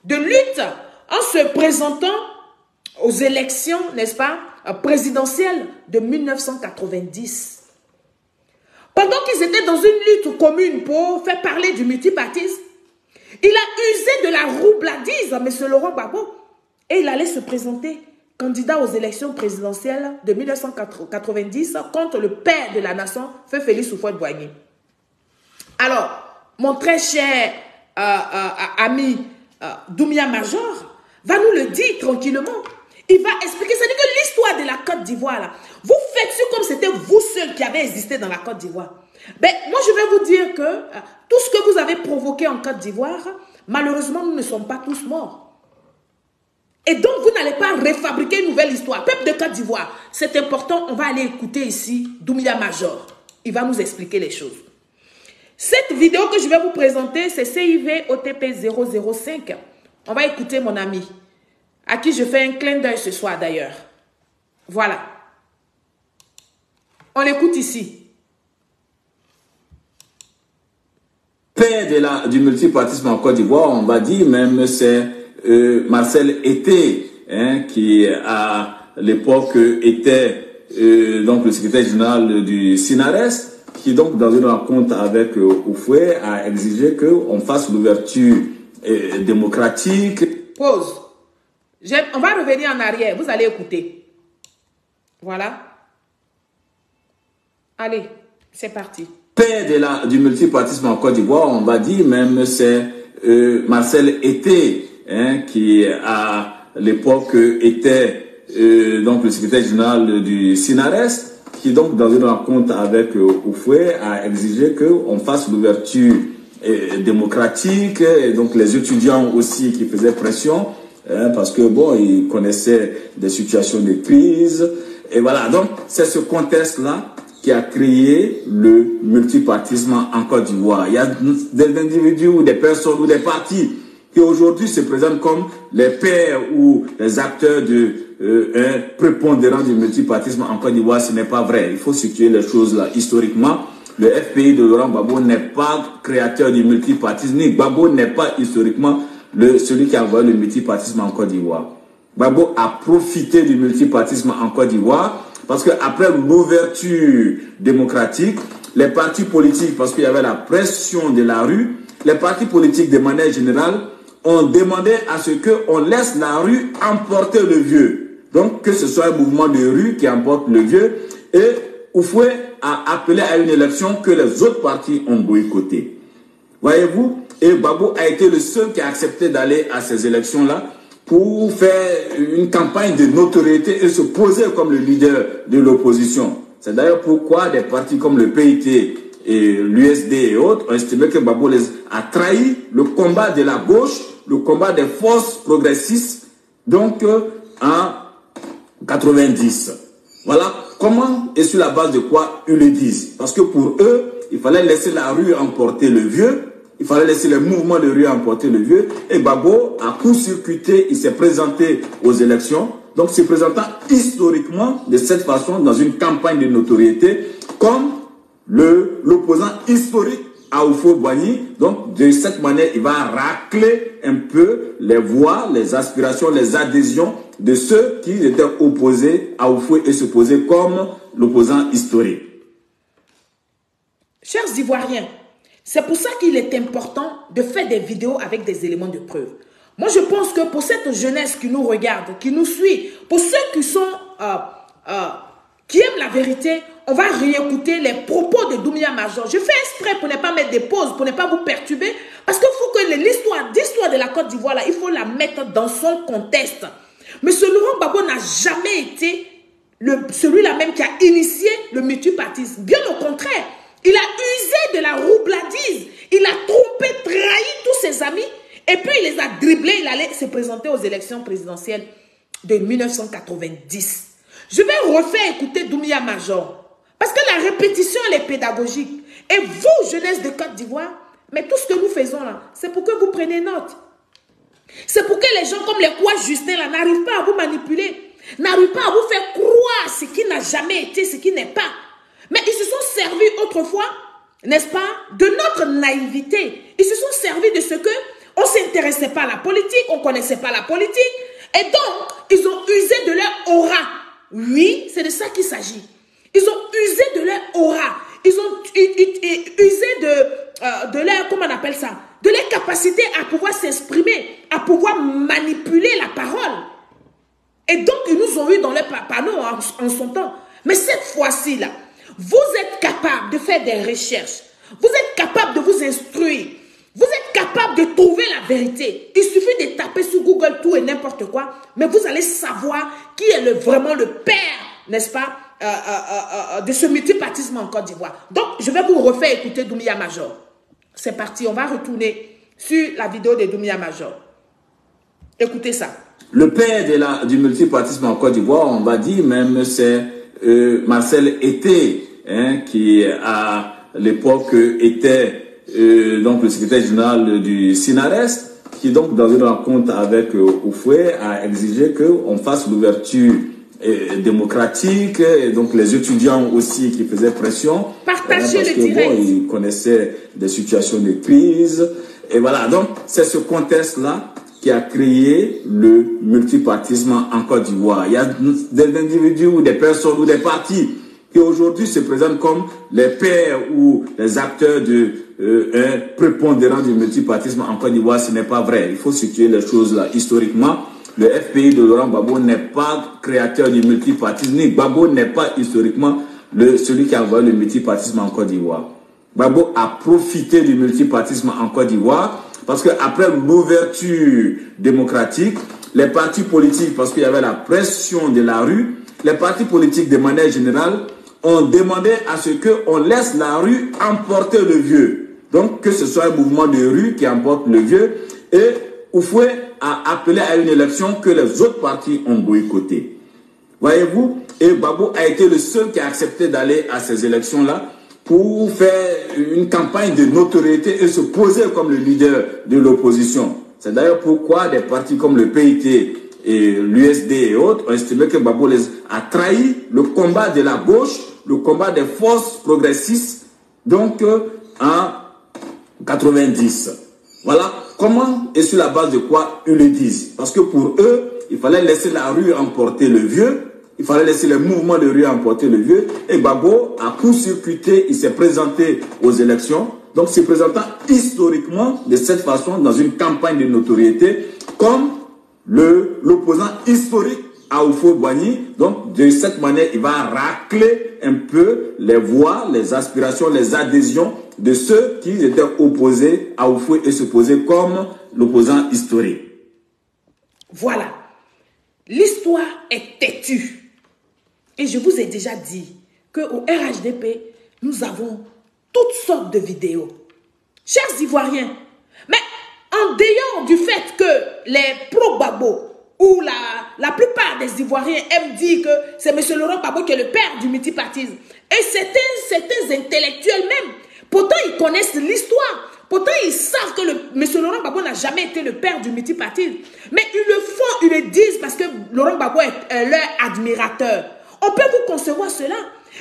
de lutte en se présentant aux élections, n'est-ce pas, présidentielles de 1990. Pendant qu'ils étaient dans une lutte commune pour faire parler du multipartisme, il a usé de la roubladise, M. Laurent Gbagbo, et il allait se présenter candidat aux élections présidentielles de 1990 contre le père de la nation, Feu Félix Houphouët-Boigny. Alors, mon très cher ami Doumbia Major va nous le dire tranquillement. Il va expliquer, c'est-à-dire que l'histoire de la Côte d'Ivoire, là, vous faites sûr comme c'était vous seuls qui avez existé dans la Côte d'Ivoire. Ben, moi, je vais vous dire que tout ce que vous avez provoqué en Côte d'Ivoire, malheureusement, nous ne sommes pas tous morts. Et donc, vous n'allez pas refabriquer une nouvelle histoire. Peuple de Côte d'Ivoire, c'est important, on va aller écouter ici Doumbia Major. Il va nous expliquer les choses. Cette vidéo que je vais vous présenter, c'est CIV OTP 005. On va écouter mon ami, à qui je fais un clin d'œil ce soir d'ailleurs. Voilà. On l'écoute ici. Père du multipartisme en Côte d'Ivoire, on va dire même c'est Marcel Été, qui à l'époque était donc le secrétaire général du SINARES, qui donc dans une rencontre avec Houphouët a exigé qu'on fasse l'ouverture démocratique. Pause. On va revenir en arrière, vous allez écouter. Voilà. Allez, c'est parti. Père du multipartisme en Côte d'Ivoire, on va dire même c'est Marcel Été, qui à l'époque était donc le secrétaire général du SINARES, qui donc dans une rencontre avec Houphouët a exigé qu'on fasse l'ouverture démocratique, et donc les étudiants aussi qui faisaient pression, parce que bon, ils connaissaient des situations de crise, et voilà, donc c'est ce contexte-là qui a créé le multipartisme en Côte d'Ivoire. Il y a des individus ou des personnes ou des partis qui aujourd'hui se présentent comme les pères ou les acteurs prépondérants du multipartisme en Côte d'Ivoire. Ce n'est pas vrai. Il faut situer les choses là. Historiquement, le FPI de Laurent Gbagbo n'est pas créateur du multipartisme, ni Gbagbo n'est pas historiquement celui qui a envoyé le multipartisme en Côte d'Ivoire. Gbagbo a profité du multipartisme en Côte d'Ivoire parce qu'après l'ouverture démocratique, les partis politiques, parce qu'il y avait la pression de la rue, les partis politiques de manière générale ont demandé à ce qu'on laisse la rue emporter le vieux. Donc que ce soit un mouvement de rue qui emporte le vieux, et Houphouët a appelé à une élection que les autres partis ont boycotté. Voyez-vous, et Gbagbo a été le seul qui a accepté d'aller à ces élections-là pour faire une campagne de notoriété et se poser comme le leader de l'opposition. C'est d'ailleurs pourquoi des partis comme le PIT et l'USD et autres ont estimé que Gbagbo a trahi le combat de la gauche, le combat des forces progressistes, donc en 90. Voilà comment et sur la base de quoi ils le disent. Parce que pour eux, il fallait laisser la rue emporter le vieux, il fallait laisser les mouvements de rue emporter le vieux, et Gbagbo a court-circuité, il s'est présenté aux élections, donc se présentant historiquement de cette façon dans une campagne de notoriété comme l'opposant historique à Houphouët-Boigny. Donc de cette manière, il va racler un peu les voix, les aspirations, les adhésions de ceux qui étaient opposés à Houphouët et se posaient comme l'opposant historique. Chers Ivoiriens, c'est pour ça qu'il est important de faire des vidéos avec des éléments de preuve. Moi, je pense que pour cette jeunesse qui nous regarde, qui nous suit, pour ceux qui sont qui aiment la vérité, on va réécouter les propos de Doumbia Major. Je fais exprès pour ne pas mettre des pauses, pour ne pas vous perturber, parce qu'il faut que l'histoire de la Côte d'Ivoire, là, il faut la mettre dans son contexte. Mais ce Laurent Gbagbo n'a jamais été celui-là même qui a initié le multipartisme. Bien au contraire, il a usé de la roubladise, il a trompé, trahi tous ses amis, et puis il les a dribblés, il allait se présenter aux élections présidentielles de 1990. Je vais refaire écouter Doumbia Major, parce que la répétition, elle est pédagogique. Et vous, jeunesse de Côte d'Ivoire, mais tout ce que nous faisons là, c'est pour que vous preniez note. C'est pour que les gens comme les Kwa Justin là n'arrivent pas à vous manipuler, n'arrivent pas à vous faire croire ce qui n'a jamais été, ce qui n'est pas. Mais ils se sont servis autrefois, n'est-ce pas, de notre naïveté. Ils se sont servis de ce que on ne s'intéressait pas à la politique, on ne connaissait pas la politique. Et donc, ils ont usé de leur aura. Oui, c'est de ça qu'il s'agit. Ils ont usé de leur aura. Ils ont usé de leur, comment on appelle ça, de leur capacité à pouvoir s'exprimer, à pouvoir manipuler la parole. Et donc, ils nous ont eu dans leur panneau en son temps. Mais cette fois-ci, là, vous êtes capable de faire des recherches. Vous êtes capable de vous instruire. Vous êtes capable de trouver la vérité. Il suffit de taper sur Google tout et n'importe quoi, mais vous allez savoir qui est vraiment le père, n'est-ce pas, de ce multipartisme en Côte d'Ivoire. Donc, je vais vous refaire écouter Doumbia Major. C'est parti, on va retourner sur la vidéo de Doumbia Major. Écoutez ça. Le père du multipartisme en Côte d'Ivoire, on va dire même, c'est Marcel Été, hein, qui à l'époque était donc le secrétaire général du SINARES, qui donc dans une rencontre avec Houphouët a exigé qu'on fasse l'ouverture démocratique, et donc les étudiants aussi qui faisaient pression, partager parce le que direct. bon, ils connaissaient des situations de crise, et voilà, donc c'est ce contexte-là qui a créé le multipartisme en Côte d'Ivoire. Il y a des individus ou des personnes ou des partis qui aujourd'hui se présentent comme les pères ou les acteurs prépondérants du multipartisme en Côte d'Ivoire. Ce n'est pas vrai. Il faut situer les choses là. Historiquement, le FPI de Laurent Gbagbo n'est pas créateur du multipartisme, ni Gbagbo n'est pas historiquement celui qui a envoyé le multipartisme en Côte d'Ivoire. Gbagbo a profité du multipartisme en Côte d'Ivoire parce qu'après l'ouverture démocratique, les partis politiques, parce qu'il y avait la pression de la rue, les partis politiques de manière générale ont demandé à ce qu'on laisse la rue emporter le vieux. Donc que ce soit un mouvement de rue qui emporte le vieux, et Houphouët a appelé à une élection que les autres partis ont boycotté. Voyez-vous, Et Gbagbo a été le seul qui a accepté d'aller à ces élections-là pour faire une campagne de notoriété et se poser comme le leader de l'opposition. C'est d'ailleurs pourquoi des partis comme le PIT et l'USD et autres ont estimé que Gbagbo a trahi le combat de la gauche, le combat des forces progressistes, donc en 90. Voilà comment et sur la base de quoi ils le disent. Parce que pour eux, il fallait laisser la rue emporter le vieux, il fallait laisser les mouvements de rue emporter le vieux. Et Gbagbo a court-circuité, il s'est présenté aux élections, donc se présentant historiquement de cette façon dans une campagne de notoriété comme l'opposant historique à Houphouët-Boigny. Donc de cette manière, il va racler un peu les voix, les aspirations, les adhésions de ceux qui étaient opposés à Houphouët et se posaient comme l'opposant historique. Voilà. L'histoire est têtue. Et je vous ai déjà dit qu'au RHDP, nous avons toutes sortes de vidéos. Chers Ivoiriens, mais en dehors du fait que les pro-Gbagbo ou la plupart des Ivoiriens aiment dire que c'est M. Laurent Gbagbo qui est le père du multipartisme, et certains intellectuels même, pourtant ils connaissent l'histoire, pourtant ils savent que M. Laurent Gbagbo n'a jamais été le père du multipartisme, mais ils le font, ils le disent parce que Laurent Gbagbo est leur admirateur. On peut vous concevoir cela,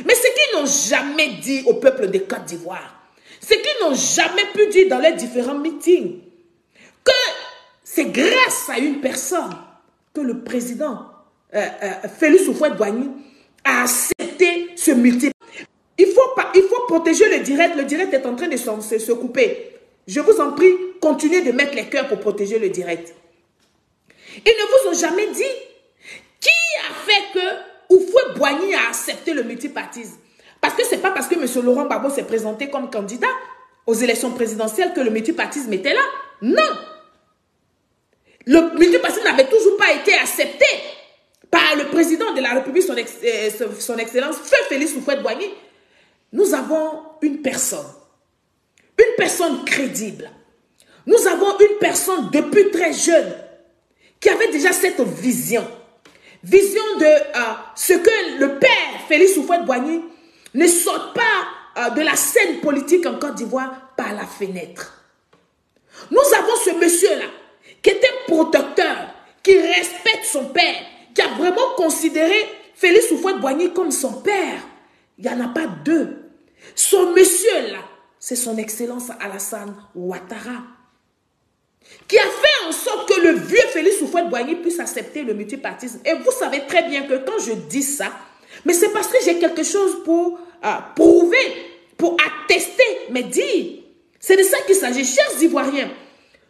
mais ce qu'ils n'ont jamais dit au peuple de Côte d'Ivoire, ce qu'ils n'ont jamais pu dire dans les différents meetings, que c'est grâce à une personne que le président Félix Houphouët-Boigny a accepté ce multipartisme. Il faut protéger le direct est en train de se couper. Je vous en prie, continuez de mettre les cœurs pour protéger le direct. Ils ne vous ont jamais dit qui a fait que Houphouët-Boigny a accepté le multipartisme. Parce que ce n'est pas parce que M. Laurent Gbagbo s'est présenté comme candidat aux élections présidentielles que le multipartisme était là. Non. Le multipartisme n'avait toujours pas été accepté par le président de la République, son Excellence, Feu Félix Houphouët-Boigny. Nous avons une personne crédible. Nous avons une personne depuis très jeune qui avait déjà cette vision de ce que le père Félix Houphouët-Boigny ne saute pas de la scène politique en Côte d'Ivoire par la fenêtre. Nous avons ce monsieur-là qui était protecteur, qui respecte son père, qui a vraiment considéré Félix Houphouët-Boigny comme son père. Il n'y en a pas deux. Son monsieur-là, c'est son Excellence Alassane Ouattara, qui a fait en sorte que le vieux Félix Houphouët-Boigny puisse accepter le multipartisme. Et vous savez très bien que quand je dis ça, mais c'est parce que j'ai quelque chose pour prouver, pour attester mes dires. C'est de ça qu'il s'agit. Chers Ivoiriens,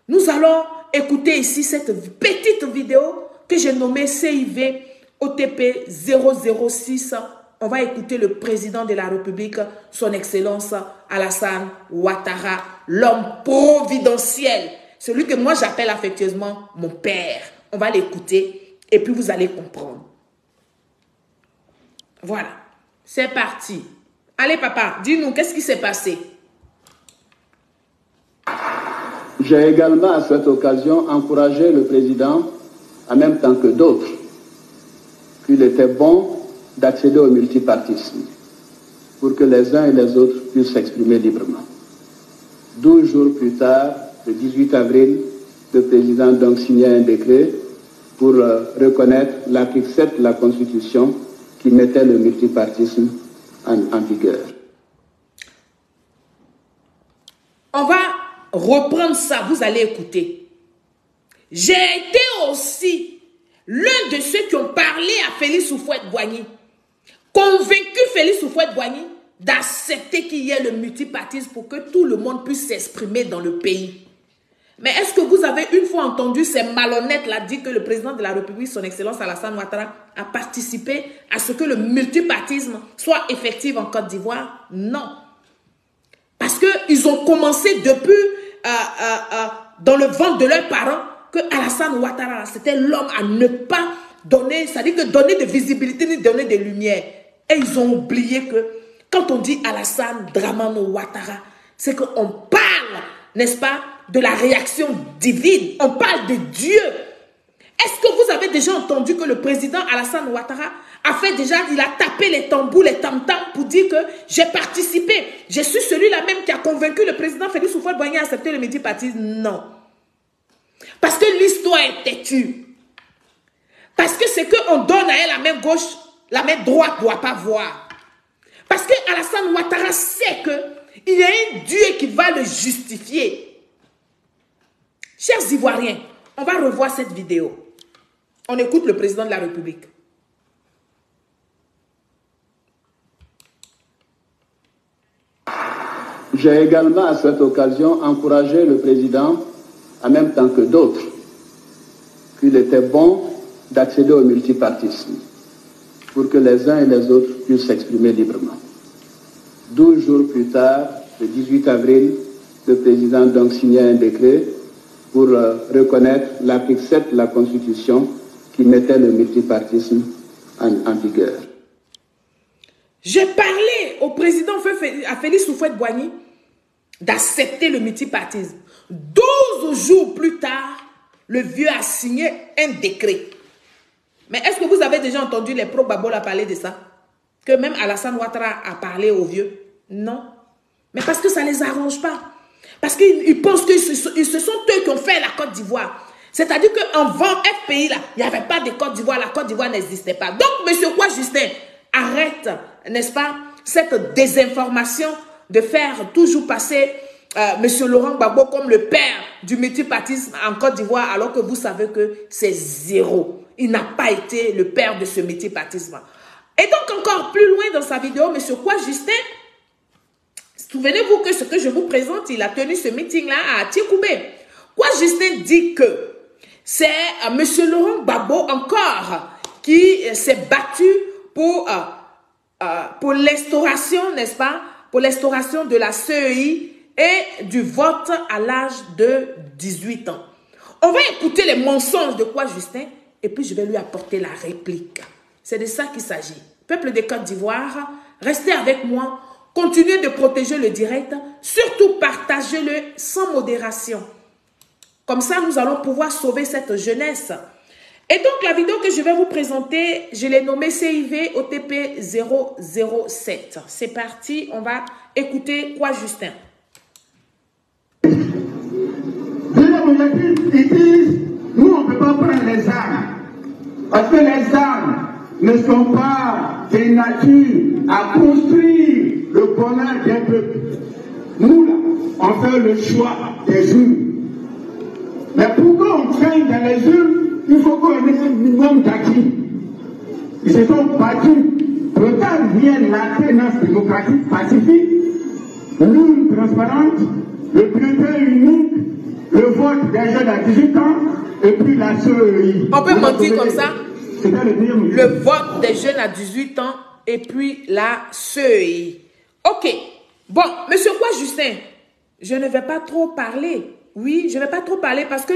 nous allons écouter ici cette petite vidéo que j'ai nommée CIV OTP 006. On va écouter le président de la République, son Excellence Alassane Ouattara, l'homme providentiel. Celui que moi j'appelle affectueusement mon père. On va l'écouter et puis vous allez comprendre. Voilà, c'est parti. Allez papa, dis-nous, qu'est-ce qui s'est passé? J'ai également à cette occasion encouragé le président, en même temps que d'autres, qu'il était bon d'accéder au multipartisme pour que les uns et les autres puissent s'exprimer librement. 12 jours plus tard, le 18 avril, le président donc signait un décret pour reconnaître l'article 7 de la Constitution qui mettait le multipartisme en vigueur. On va reprendre ça, vous allez écouter. J'ai été aussi l'un de ceux qui ont parlé à Félix Houphouët-Boigny, convaincu Félix Houphouët-Boigny d'accepter qu'il y ait le multipartisme pour que tout le monde puisse s'exprimer dans le pays. Mais est-ce que vous avez une fois entendu ces malhonnêtes-là dire que le président de la République, son Excellence Alassane Ouattara, a participé à ce que le multipartisme soit effectif en Côte d'Ivoire? Non. Parce qu'ils ont commencé depuis dans le ventre de leurs parents que Alassane Ouattara, c'était l'homme à ne pas donner, c'est-à-dire que donner de visibilité ni donner de lumière. Et ils ont oublié que quand on dit Alassane Dramane Ouattara, c'est qu'on parle, n'est-ce pas, de la réaction divine. On parle de Dieu. Est-ce que vous avez avez déjà entendu que le président Alassane Ouattara a fait déjà, il a tapé les tambours, les tam-tams pour dire que j'ai participé. Je suis celui-là même qui a convaincu le président Félix Houphouët-Boigny à accepter le multipartisme. Non. Parce que l'histoire est têtue. Parce que ce qu'on donne à elle, la main gauche, la main droite ne doit pas voir. Parce que Alassane Ouattara sait qu'il y a un Dieu qui va le justifier. Chers Ivoiriens, on va revoir cette vidéo. On écoute le président de la République. J'ai également à cette occasion encouragé le président, en même temps que d'autres, qu'il était bon d'accéder au multipartisme pour que les uns et les autres puissent s'exprimer librement. 12 jours plus tard, le 18 avril, le président donc signait un décret pour reconnaître l'article 7 de la Constitution qui mettait le multipartisme en vigueur. J'ai parlé au président à Félix Houphouët-Boigny d'accepter le multipartisme. 12 jours plus tard, le vieux a signé un décret. Mais est-ce que vous avez déjà entendu les pro-Babola parler de ça? Que même Alassane Ouattara a parlé aux vieux? Non. Mais parce que ça ne les arrange pas. Parce qu'ils pensent que ce sont eux qui ont fait la Côte d'Ivoire. C'est-à-dire qu'avant FPI, là, il n'y avait pas de Côte d'Ivoire. La Côte d'Ivoire n'existait pas. Donc, M. Kwa Justin, arrête, n'est-ce pas, cette désinformation de faire toujours passer M. Laurent Gbagbo comme le père du multipartisme en Côte d'Ivoire, alors que vous savez que c'est zéro. Il n'a pas été le père de ce multipartisme. Et donc, encore plus loin dans sa vidéo, M. Kwa Justin, souvenez-vous que ce que je vous présente, il a tenu ce meeting-là à Tikoubé. Kwa Justin dit que c'est M. Laurent Gbagbo encore qui s'est battu pour l'instauration, n'est-ce pas, pour l'instauration de la CEI et du vote à l'âge de 18 ans. On va écouter les mensonges de Kwa Justin et puis je vais lui apporter la réplique. C'est de ça qu'il s'agit. Peuple de Côte d'Ivoire, restez avec moi, continuez de protéger le direct, surtout partagez-le sans modération. Comme ça, nous allons pouvoir sauver cette jeunesse. Et donc, la vidéo que je vais vous présenter, je l'ai nommée CIV OTP 007. C'est parti, on va écouter Kwa Justin. Nous, on ne peut pas prendre les armes. Parce que les armes ne sont pas des natures à construire le bonheur d'un peuple. Nous, là, on fait le choix des urnes. Mais pour qu'on gagne dans les urnes, il faut qu'on ait un minimum d'acquis. Ils se sont battus. Pourtant, vient l'alternance démocratique pacifique, l'urne transparente, le bulletin unique, le vote des jeunes à 18 ans, et puis la CEI. On peut mentir comme ça? Le vote des jeunes à 18 ans, et puis la CEI. Ok. Bon, monsieur Kwa Justin, je ne vais pas trop parler. Oui, je ne vais pas trop parler parce que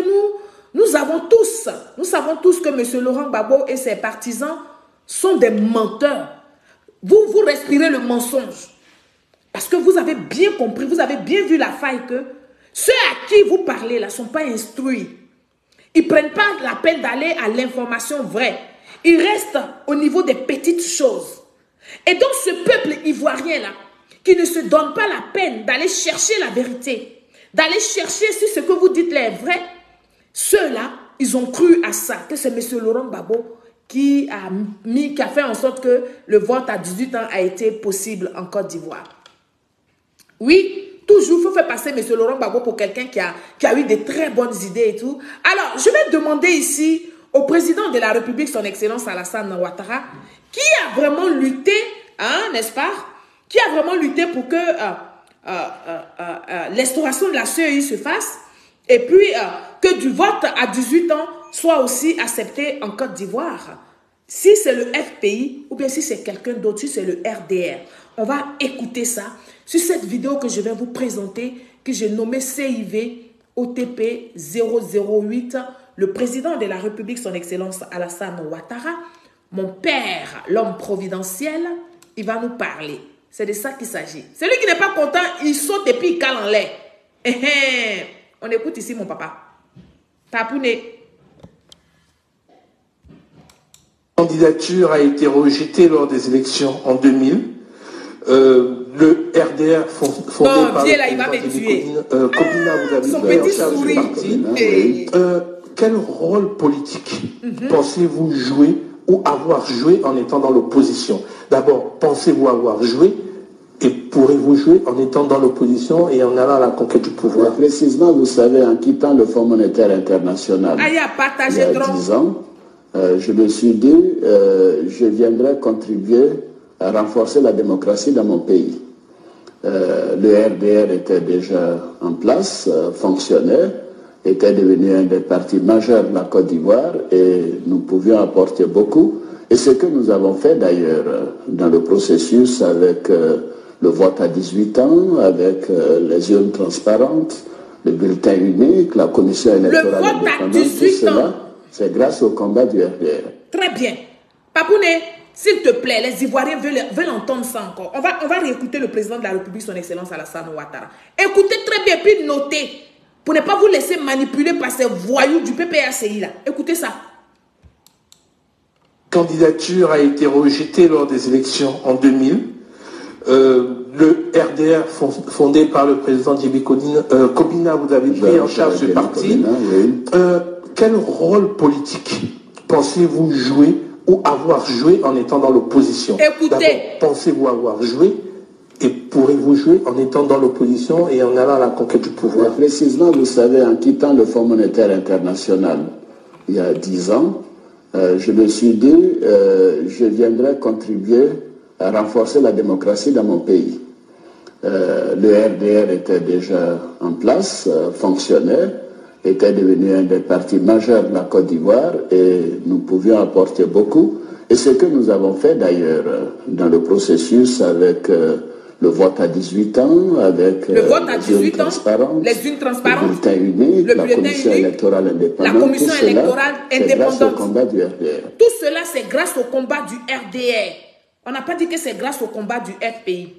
nous savons tous que M. Laurent Gbagbo et ses partisans sont des menteurs. Vous respirez le mensonge. Parce que vous avez bien compris, vous avez bien vu la faille que ceux à qui vous parlez là ne sont pas instruits. Ils ne prennent pas la peine d'aller à l'information vraie. Ils restent au niveau des petites choses. Et donc ce peuple ivoirien là, qui ne se donne pas la peine d'aller chercher la vérité, d'aller chercher si ce que vous dites là est vrai, ceux-là, ils ont cru à ça, que c'est M. Laurent Gbagbo qui a fait en sorte que le vote à 18 ans a été possible en Côte d'Ivoire. Oui, toujours, il faut faire passer M. Laurent Gbagbo pour quelqu'un qui a eu de très bonnes idées et tout. Alors, je vais demander ici au président de la République, son Excellence Alassane Ouattara, qui a vraiment lutté, hein, n'est-ce pas, qui a vraiment lutté pour que l'instauration de la CEI se fasse et puis que du vote à 18 ans soit aussi accepté en Côte d'Ivoire. Si c'est le FPI ou bien si c'est quelqu'un d'autre, si c'est le RDR, on va écouter ça sur cette vidéo que je vais vous présenter, que j'ai nommée CIV OTP 008, le président de la République, son Excellence Alassane Ouattara, mon père, l'homme providentiel, il va nous parler. C'est de ça qu'il s'agit. Celui qui n'est pas content, il saute et puis il cale en l'air. On écoute ici mon papa. Tapouné. candidature a été rejetée lors des élections en 2000. Le RDR fondé par Kobina, vous avez pris en charge du parti. Quel rôle politique pensez-vous jouer ou avoir joué en étant dans l'opposition? D'abord, pensez-vous avoir joué et pourrez-vous jouer en étant dans l'opposition et en allant à la conquête du pouvoir? Précisément, vous savez, en quittant le Fonds monétaire international il y a 10 ans, je me suis dit, je viendrai contribuer à renforcer la démocratie dans mon pays. Le RDR était déjà en place, fonctionnait, était devenu un des partis majeurs de la Côte d'Ivoire et nous pouvions apporter beaucoup. Et ce que nous avons fait d'ailleurs dans le processus avec le vote à 18 ans, avec les urnes transparentes, le bulletin unique, la commission électorale indépendante, tout cela, c'est grâce au combat du RDR. Très bien. Papouné, s'il te plaît, les Ivoiriens veulent entendre ça encore. On va réécouter le président de la République, son Excellence Alassane Ouattara. Écoutez très bien, puis notez, pour ne pas vous laisser manipuler par ces voyous du PPACI là. Écoutez ça. La candidature a été rejetée lors des élections en 2000. Le RDR fondé par le président Djibi Kobina, vous avez pris en charge du parti. Quel rôle politique pensez-vous jouer ou avoir joué en étant dans l'opposition? Écoutez. Pensez-vous avoir joué et pourrez-vous jouer en étant dans l'opposition et en allant à la conquête du pouvoir? Précisément, vous savez, en quittant le Fonds monétaire international il y a 10 ans, je me suis dit, je viendrai contribuer à renforcer la démocratie dans mon pays. Le RDR était déjà en place, fonctionnait, était devenu un des partis majeurs de la Côte d'Ivoire et nous pouvions apporter beaucoup. Et ce que nous avons fait d'ailleurs dans le processus avec le vote à 18 ans, avec les urnes transparentes, le bulletin unique, la commission électorale indépendante, tout cela, c'est grâce au combat du RDR. Tout cela, c'est grâce au combat du RDR. On n'a pas dit que c'est grâce au combat du FPI.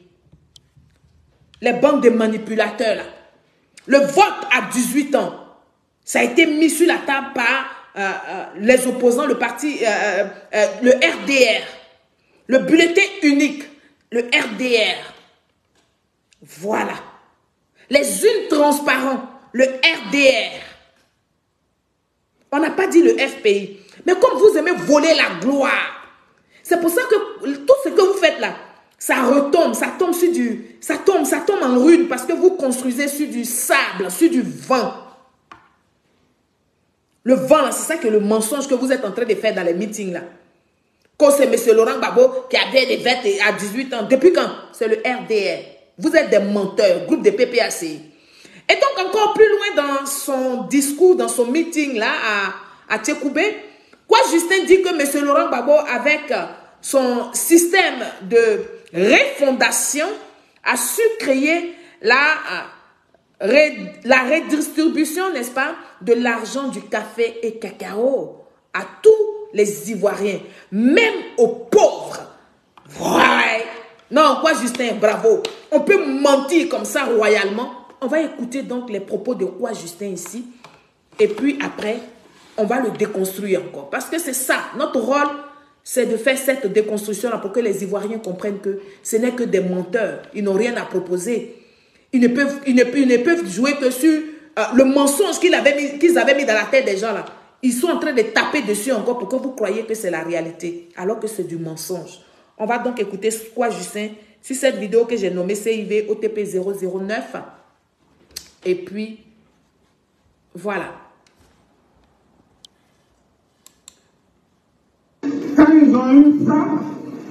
Les bandes de manipulateurs, là. Le vote à 18 ans, ça a été mis sur la table par les opposants, le parti, le RDR. Le bulletin unique, le RDR. Voilà. Les urnes transparentes, le RDR. On n'a pas dit le FPI. Mais comme vous aimez voler la gloire, c'est pour ça que tout ce que vous faites là, ça retombe, ça tombe sur du... Ça tombe en ruine parce que vous construisez sur du sable, sur du vent. Le vent, c'est ça que le mensonge que vous êtes en train de faire dans les meetings là. Quand c'est M. Laurent Gbagbo qui avait des vêtements à 18 ans, depuis quand? C'est le RDR. Vous êtes des menteurs, groupe de PPACI. Et donc encore plus loin dans son discours, dans son meeting là à Tchékoubé, quoi Justin dit que M. Laurent Gbagbo avec son système de refondation a su créer la redistribution, n'est-ce pas, de l'argent du café et cacao à tous les Ivoiriens, même aux pauvres. Ouais. Non, quoi Justin, bravo. On peut mentir comme ça royalement. On va écouter donc les propos de quoi Justin ici. Et puis après, on va le déconstruire encore. Parce que c'est ça, notre rôle, c'est de faire cette déconstruction-là pour que les Ivoiriens comprennent que ce n'est que des menteurs. Ils n'ont rien à proposer. Ils ne peuvent jouer que sur le mensonge qu'ils avaient mis dans la tête des gens là. Ils sont en train de taper dessus encore pour que vous croyiez que c'est la réalité, alors que c'est du mensonge. On va donc écouter quoi Justin sur cette vidéo que j'ai nommée CIV OTP 009. Et puis, voilà. Quand ils ont eu ça,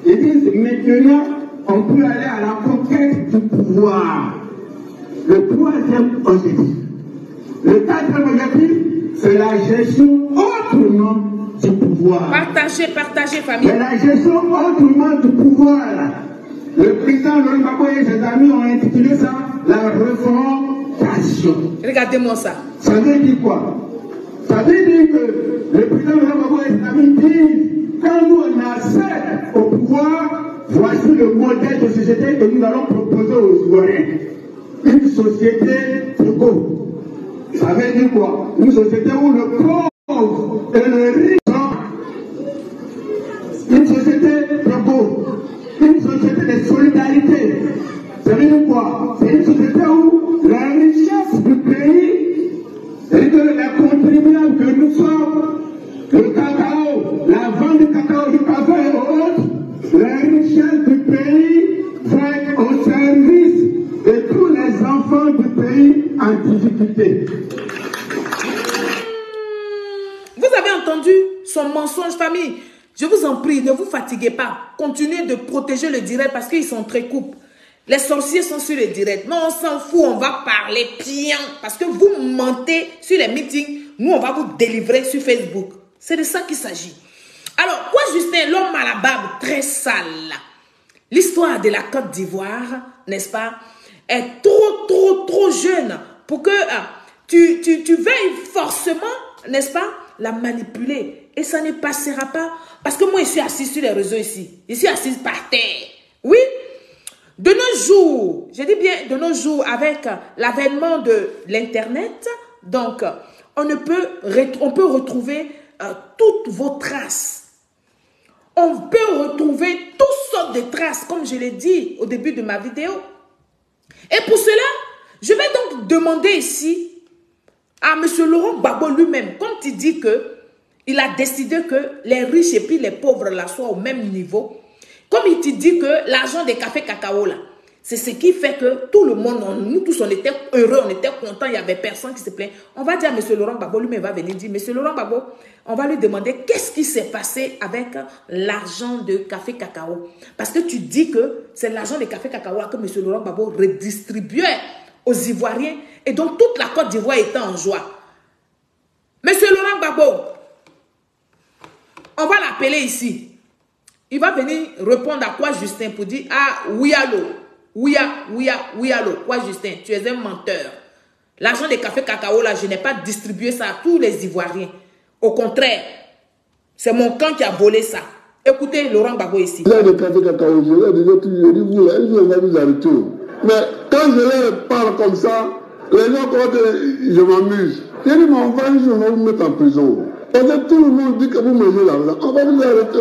ils disent maintenant, on peut aller à la conquête du pouvoir. Le troisième objectif. Le quatrième objectif, c'est la gestion autrement du pouvoir. Partagez, famille. C'est la gestion autrement du pouvoir. Le président Laurent Gbagbo et ses amis ont intitulé ça la refondation. Regardez-moi ça. Ça veut dire quoi? Ça veut dire que le président Laurent Gbagbo et ses amis disent quand nous on accède au pouvoir, voici le modèle de société que nous allons proposer aux Ivoiriens. Une société égaux. Ça veut dire quoi? Une société où le pauvre et le riche sont c'est une société où la richesse du pays et de la contribuable que nous sommes, le cacao, la vente du cacao, du café et autres, la richesse du pays va être au service de tous les enfants du pays en difficulté. Vous avez entendu son mensonge, famille? Je vous en prie, ne vous fatiguez pas. Continuez de protéger le direct parce qu'ils sont très coupes. Les sorciers sont sur le direct. Mais on s'en fout, on va parler bien. Parce que vous mentez sur les meetings. Nous, on va vous délivrer sur Facebook. C'est de ça qu'il s'agit. Alors, quoi Justin, l'homme à la barbe très sale. L'histoire de la Côte d'Ivoire, n'est-ce pas, est trop jeune pour que tu veuilles forcément, n'est-ce pas, la manipuler. Et ça ne passera pas. Parce que moi, je suis assise sur les réseaux ici. Je suis assise par terre. Oui. De nos jours, je dis bien de nos jours, avec l'avènement de l'Internet, donc, on peut retrouver toutes vos traces. On peut retrouver toutes sortes de traces, comme je l'ai dit au début de ma vidéo. Et pour cela, je vais donc demander ici à M. Laurent Gbagbo lui-même, quand il dit qu'il a décidé que les riches et puis les pauvres là soient au même niveau, comme il te dit que l'argent des cafés cacao là, c'est ce qui fait que tout le monde, nous tous on était heureux, on était contents, il n'y avait personne qui se plaint. On va dire à M. Laurent Gbagbo, lui-même va venir dire, M. Laurent Gbagbo, on va lui demander qu'est-ce qui s'est passé avec l'argent de café cacao. Parce que tu dis que c'est l'argent des cafés cacao là que M. Laurent Gbagbo redistribuait aux Ivoiriens. Et donc toute la Côte d'Ivoire était en joie. M. Laurent Gbagbo, on va l'appeler ici. Il va venir répondre à quoi Justin pour dire, ah, oui, allô. Oui, allô. Quoi Justin, tu es un menteur. L'argent des cafés cacao, là, je n'ai pas distribué ça à tous les Ivoiriens. Au contraire, c'est mon camp qui a volé ça. Écoutez Laurent Gbagbo ici. Les cafés cacao, je dis, vous, on va vous arrêter. Mais quand je leur parle comme ça, les gens croient que je m'amuse. Je dis, mais on va un jour vous mettre en prison. Parce que tout le monde dit que vous mangez l'argent. On va vous arrêter.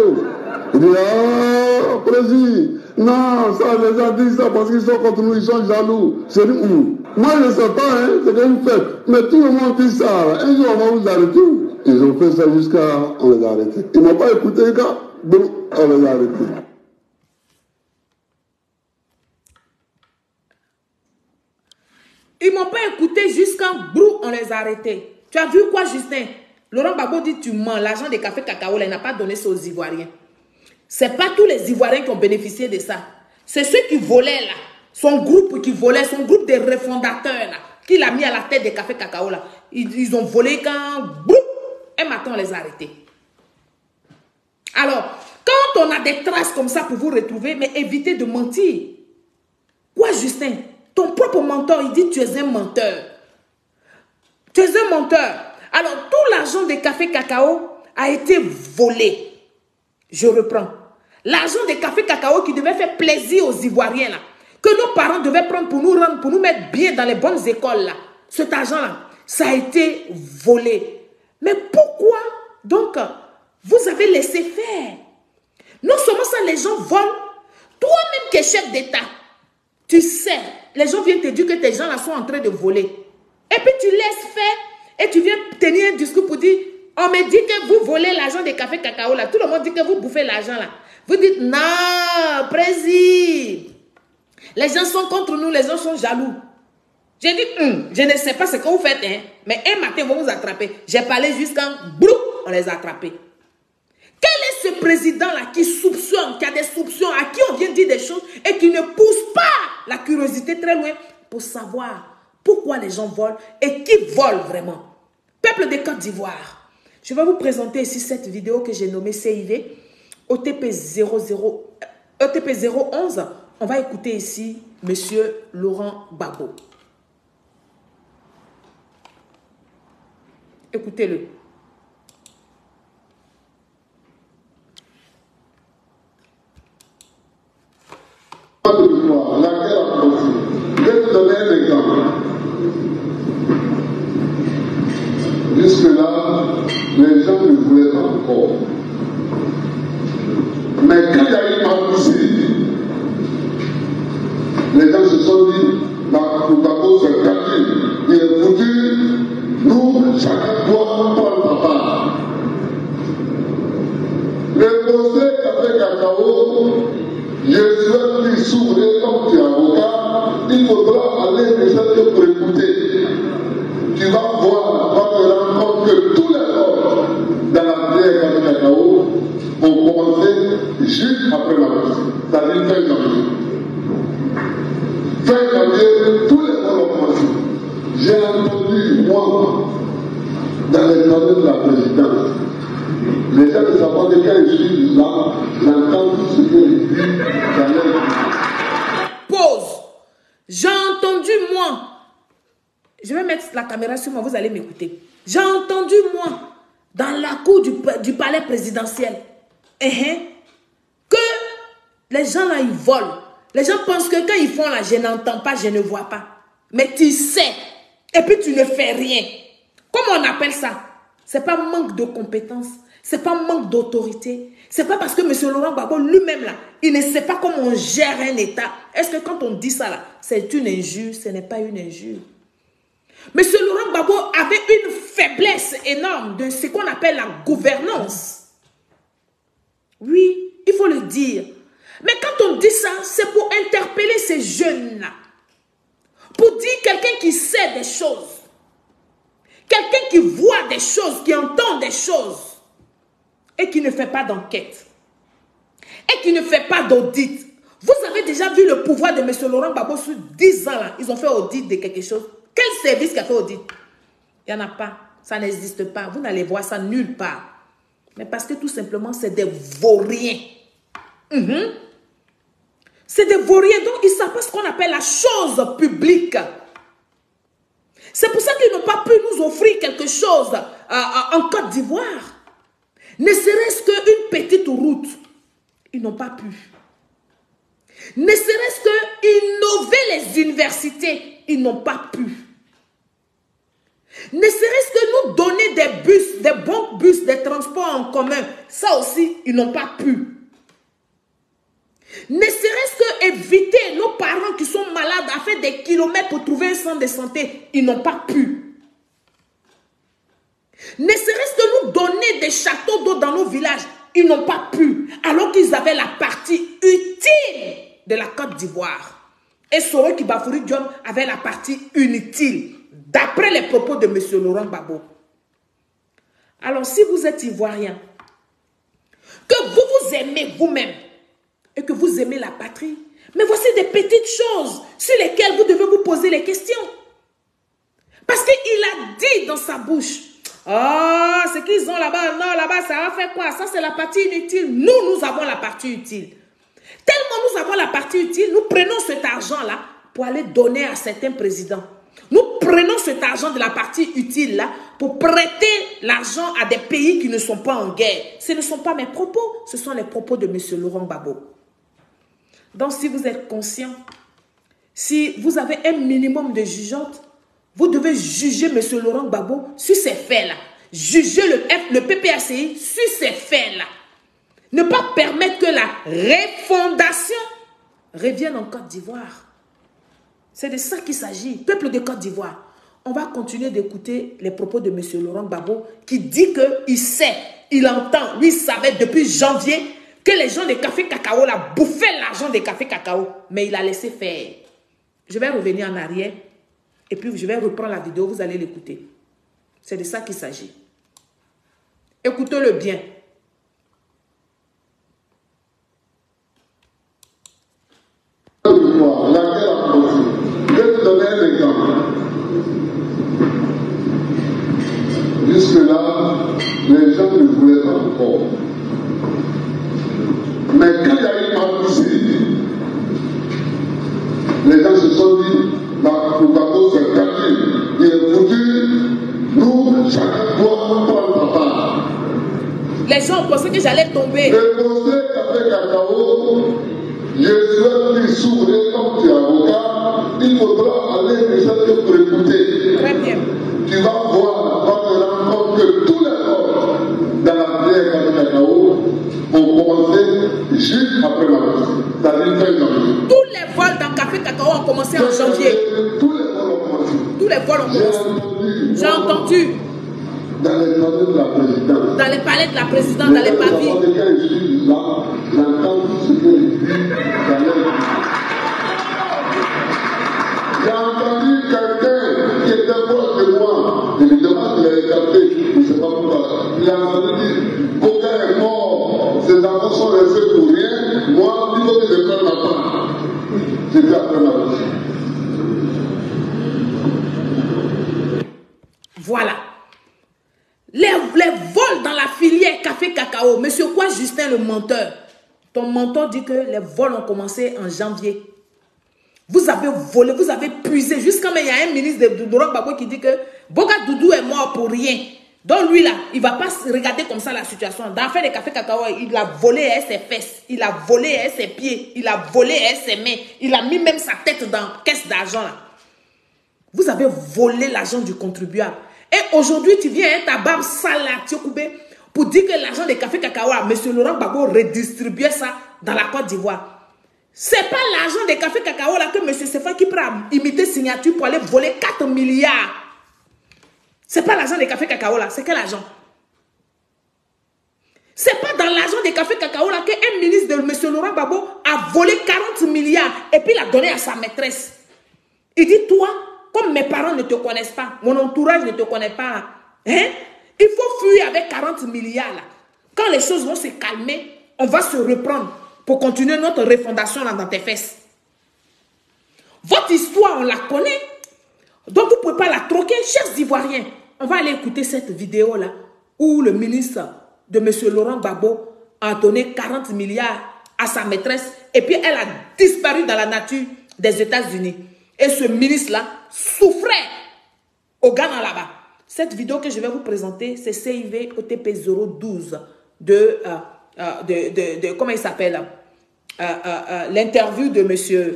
Il dit, ah, président, non, ça, les gens disent ça parce qu'ils sont contre nous, ils sont jaloux. C'est nous. Moi, je ne sais pas, hein, c'est une fête. Mais tout le monde dit ça. Un jour, on va vous arrêter. Ils ont fait ça jusqu'à... On les a arrêtés. Ils n'ont pas écouté les gars. Donc, on les a arrêtés. Ils ne m'ont pas écouté jusqu'à brou, on les a arrêtés. Tu as vu quoi, Justin? Laurent Gbagbo dit, tu mens. L'argent des cafés cacao, là, il n'a pas donné ça aux Ivoiriens. Ce n'est pas tous les Ivoiriens qui ont bénéficié de ça. C'est ceux qui volaient là. Son groupe qui volait, son groupe de refondateurs là, qui l'a mis à la tête des cafés cacao là. Ils ont volé quand, boum, un matin on les a arrêtés. Alors, quand on a des traces comme ça pour vous retrouver, mais évitez de mentir. Quoi Justin? Ton propre mentor, il dit tu es un menteur. Tu es un menteur. Alors, tout l'argent des cafés cacao a été volé. Je reprends. L'argent des cafés cacao qui devait faire plaisir aux Ivoiriens, là, que nos parents devaient prendre pour nous rendre, pour nous mettre bien dans les bonnes écoles, là. Cet argent-là, ça a été volé. Mais pourquoi, donc, vous avez laissé faire? Non seulement ça, les gens volent. Toi-même qui es chef d'État, tu sais, les gens viennent te dire que tes gens là sont en train de voler. Et puis tu laisses faire et tu viens tenir un discours pour dire, on me dit que vous volez l'argent des cafés cacao là. Tout le monde dit que vous bouffez l'argent là. Vous dites, non, président. Les gens sont contre nous, les gens sont jaloux. J'ai dit, je ne sais pas ce que vous faites, hein, mais un matin, on va vous attraper. J'ai parlé jusqu'à brou, on les a attrapés. Quel est ce président-là qui soupçonne, qui a des soupçons, à qui on vient dire des choses et qui ne pousse pas la curiosité très loin pour savoir pourquoi les gens volent et qui vole vraiment? Peuple de Côte d'Ivoire. Je vais vous présenter ici cette vidéo que j'ai nommée CIV, OTP 011. On va écouter ici M. Laurent Gbagbo. Écoutez-le. Laquelle a commencé? Je vais vous donner un exemple. Jusque-là, les gens ne voulaient pas encore. Mais quand il y a eu ma poussée, les gens se sont dit, Cacao, je souhaite qu'il s'ouvre comme tu es avocat, il faudra aller essayer pour écouter. Tu vas voir, va te rendre compte que tous les corps dans la prière Café Cacao ont commencé juste après la messe, c'est-à-dire fin janvier. Fin janvier, tous les corps ont commencé. J'ai entendu, moi, dans les journées de la présidence, les gens ne savent pas de quel je suis là, j'entends tout ce que je dis dans les... Pause. J'ai entendu, moi. Je vais mettre la caméra sur moi, vous allez m'écouter. J'ai entendu, moi, dans la cour du palais présidentiel, que les gens là, ils volent. Les gens pensent que quand ils font là, je n'entends pas, je ne vois pas. Mais tu sais, et puis tu ne fais rien. Comment on appelle ça? C'est pas manque de compétences, c'est pas manque d'autorité. C'est pas parce que M. Laurent Gbagbo lui-même là, il ne sait pas comment on gère un État. Est-ce que quand on dit ça là, c'est une injure? Ce n'est pas une injure. M. Laurent Gbagbo avait une faiblesse énorme de ce qu'on appelle la gouvernance. Oui, il faut le dire. Mais quand on dit ça, c'est pour interpeller ces jeunes-là. Pour dire quelqu'un qui sait des choses. Quelqu'un qui voit des choses, qui entend des choses. Et qui ne fait pas d'enquête. Et qui ne fait pas d'audit. Vous avez déjà vu le pouvoir de M. Laurent Gbagbo sur 10 ans là. Ils ont fait audit de quelque chose. Quel service qui a fait audit? Il n'y en a pas. Ça n'existe pas. Vous n'allez voir ça nulle part. Mais parce que tout simplement, c'est des vauriens. C'est des vauriens. Donc, ils ne savent pas ce qu'on appelle la chose publique. C'est pour ça qu'ils n'ont pas pu nous offrir quelque chose en Côte d'Ivoire. Ne serait-ce qu'une petite route. Ils n'ont pas pu. Ne serait-ce que innover les universités. Ils n'ont pas pu. Ne serait-ce que nous donner des bus, des bons bus, des transports en commun. Ça aussi, ils n'ont pas pu. Ne serait-ce que éviter nos parents qui sont malades à faire des kilomètres pour trouver un centre de santé. Ils n'ont pas pu. Ne serait-ce que nous donner des châteaux d'eau dans nos villages. Ils n'ont pas pu. Alors qu'ils avaient la partie utile de la Côte d'Ivoire. Et Soroki Bafouri Diom avait la partie inutile. D'après les propos de M. Laurent Gbagbo. Alors si vous êtes Ivoirien, que vous vous aimez vous-même, et que vous aimez la patrie, mais voici des petites choses sur lesquelles vous devez vous poser les questions. Parce qu'il a dit dans sa bouche, ah, ce qu'ils ont là-bas, non, là-bas, ça va faire quoi? Ça, c'est la partie inutile. Nous avons la partie utile. Tellement nous avons la partie utile, nous prenons cet argent-là pour aller donner à certains présidents. Nous prenons cet argent de la partie utile-là pour prêter l'argent à des pays qui ne sont pas en guerre. Ce ne sont pas mes propos, ce sont les propos de M. Laurent Gbagbo. Donc, si vous êtes conscient, si vous avez un minimum de jugeante, vous devez juger M. Laurent Gbagbo sur ces faits-là. Juger le PPACI sur ces faits-là. Ne pas permettre que la refondation revienne en Côte d'Ivoire. C'est de ça qu'il s'agit. Peuple de Côte d'Ivoire, on va continuer d'écouter les propos de M. Laurent Gbagbo qui dit qu'il sait, il entend, lui il savait depuis janvier que les gens de Café Cacao là bouffaient l'argent des Café Cacao. Mais il a laissé faire. Je vais revenir en arrière et puis je vais reprendre la vidéo, vous allez l'écouter. C'est de ça qu'il s'agit. Écoutez-le bien. Je vais te donner un exemple. Jusque-là, les gens ne voulaient pas encore. Mais quand il y a eu Marcoussi, les gens se sont dit, Gbagbo c'est gratuit. Il est foutu, nous, chacun doit prendre sa part. Les gens ont pensé que j'allais tomber. Le conseil Café Cacao, je souhaite qu'il s'ouvre comme tu es avocat, il faudra aller essayer pour écouter. Très bien. Tu vas voir, va te rendre compte que tous les corps dans la prière Café Cacao ont commencé juste après la messe. C'est-à-dire fin janvier. Tous les vols dans Café Cacao ont commencé en janvier. Tous les vols ont commencé. Tous les vols ont commencé. J'ai entendu. Dans les palais de la présidence. Dans les palais de la présidence, dans les pavillons. J'ai entendu quelqu'un qui était proche de moi, évidemment il a capté, je ne sais pas pourquoi, il a entendu dire, Boka est mort, ses enfants sont restés pour rien, moi, il faut que je prenne ma part. J'étais après ma vie. Voilà. Les vols dans la filière café cacao. Monsieur quoi, Justin le menteur? Ton mentor dit que les vols ont commencé en janvier. Vous avez volé, vous avez puisé. Jusqu'à maintenant, il y a un ministre de Laurent Gbagbo qui dit que Boka Doudou est mort pour rien. Donc lui là, il ne va pas regarder comme ça la situation. Dans l'affaire des café cacao, il a volé ses fesses, il a volé ses pieds, il a volé ses mains, il a mis même sa tête dans la caisse d'argent là. Vous avez volé l'argent du contribuable. Et aujourd'hui, tu viens avec ta barbe sale là, pour dire que l'argent des café cacao, M. Laurent Gbagbo redistribuait ça dans la Côte d'Ivoire. C'est pas l'argent des café cacao là que M. Sefa qui prend imiter signature pour aller voler 4 milliards. C'est pas l'argent des café cacao là, c'est quel argent? C'est pas dans l'argent des café cacao là qu'un ministre de M. Laurent Gbagbo a volé 40 milliards et puis l'a donné à sa maîtresse. Il dit, toi, comme mes parents ne te connaissent pas, mon entourage ne te connaît pas, hein? Il faut fuir avec 40 milliards là. Quand les choses vont se calmer, on va se reprendre pour continuer notre refondation là dans tes fesses. Votre histoire, on la connaît. Donc, vous ne pouvez pas la troquer, chers Ivoiriens. On va aller écouter cette vidéo-là où le ministre de M. Laurent Gbagbo a donné 40 milliards à sa maîtresse et puis elle a disparu dans la nature des États-Unis. Et ce ministre-là souffrait au Ghana là-bas. Cette vidéo que je vais vous présenter, c'est CIV OTP 012 comment il s'appelle l'interview de monsieur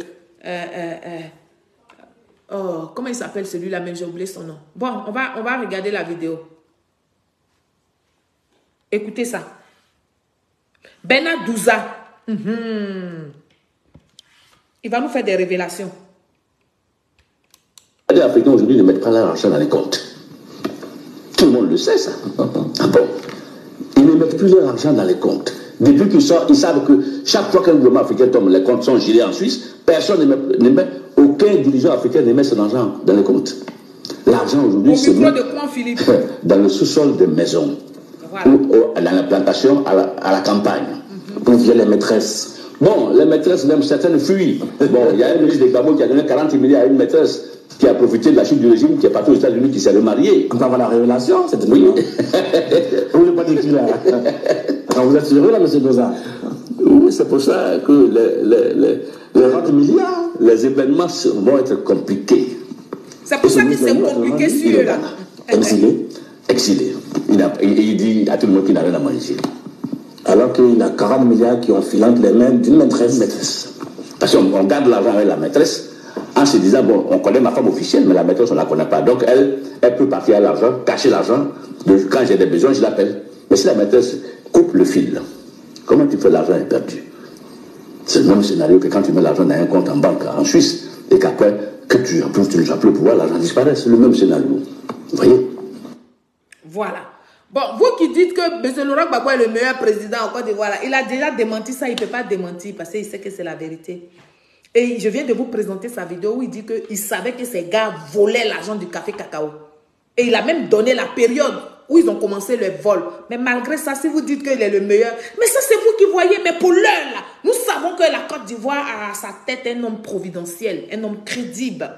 comment il s'appelle celui-là même, j'ai oublié son nom. Bon, on va regarder la vidéo. Écoutez ça. Bernard Douza. Il va nous faire des révélations. Les Africains aujourd'hui ne mettent pas leur argent dans les comptes. Tout le monde le sait, ça. Ah bon? Ils ne mettent plus leur argent dans les comptes. Depuis qu'ils sortent, ils savent que chaque fois qu'un gouvernement africain tombe, les comptes sont gelés en Suisse, personne ne met, aucun dirigeant africain ne met son argent dans les comptes. L'argent aujourd'hui, c'est dans le sous-sol des maisons, voilà. Ou dans la plantation, à la campagne, pour virer les maîtresses. Bon, les maîtresses, même certaines fuient. Bon, il y a un ministre des Gabon qui a donné 40 milliards à une maîtresse qui a profité de la chute du régime, qui est parti aux États-Unis, qui s'est remarié. On peut avoir la révélation, c'est oui. Vous ne voulez pas dire qui là? Alors vous êtes heureux là, M. Doza? Oui, c'est pour ça que les 40 milliards, les événements vont être compliqués. C'est pour ça que c'est compliqué sur eux là. Exilé. Il dit à tout le monde qu'il n'a rien à manger. Alors qu'il a 40 milliards qui ont filé entre les mains d'une maîtresse. Parce qu'on garde l'argent avec la maîtresse en se disant, bon, on connaît ma femme officielle, mais la maîtresse, on ne la connaît pas. Donc, elle peut partir à l'argent, cacher l'argent. Quand j'ai des besoins, je l'appelle. Mais si la maîtresse coupe le fil, comment tu fais l'argent est perdu? C'est le même scénario que quand tu mets l'argent dans un compte en banque en Suisse et qu'après, que tu n'as plus le pouvoir, l'argent disparaît. C'est le même scénario. Vous voyez? Voilà. Bon, vous qui dites que M. Laurent Gbagbo est le meilleur président en Côte d'Ivoire, il a déjà démenti ça, il ne peut pas démentir parce qu'il sait que c'est la vérité. Et je viens de vous présenter sa vidéo où il dit qu'il savait que ces gars volaient l'argent du café cacao. Et il a même donné la période où ils ont commencé le vol. Mais malgré ça, si vous dites qu'il est le meilleur, mais ça c'est vous qui voyez, mais pour l'heure là, nous savons que la Côte d'Ivoire a à sa tête un homme providentiel, un homme crédible.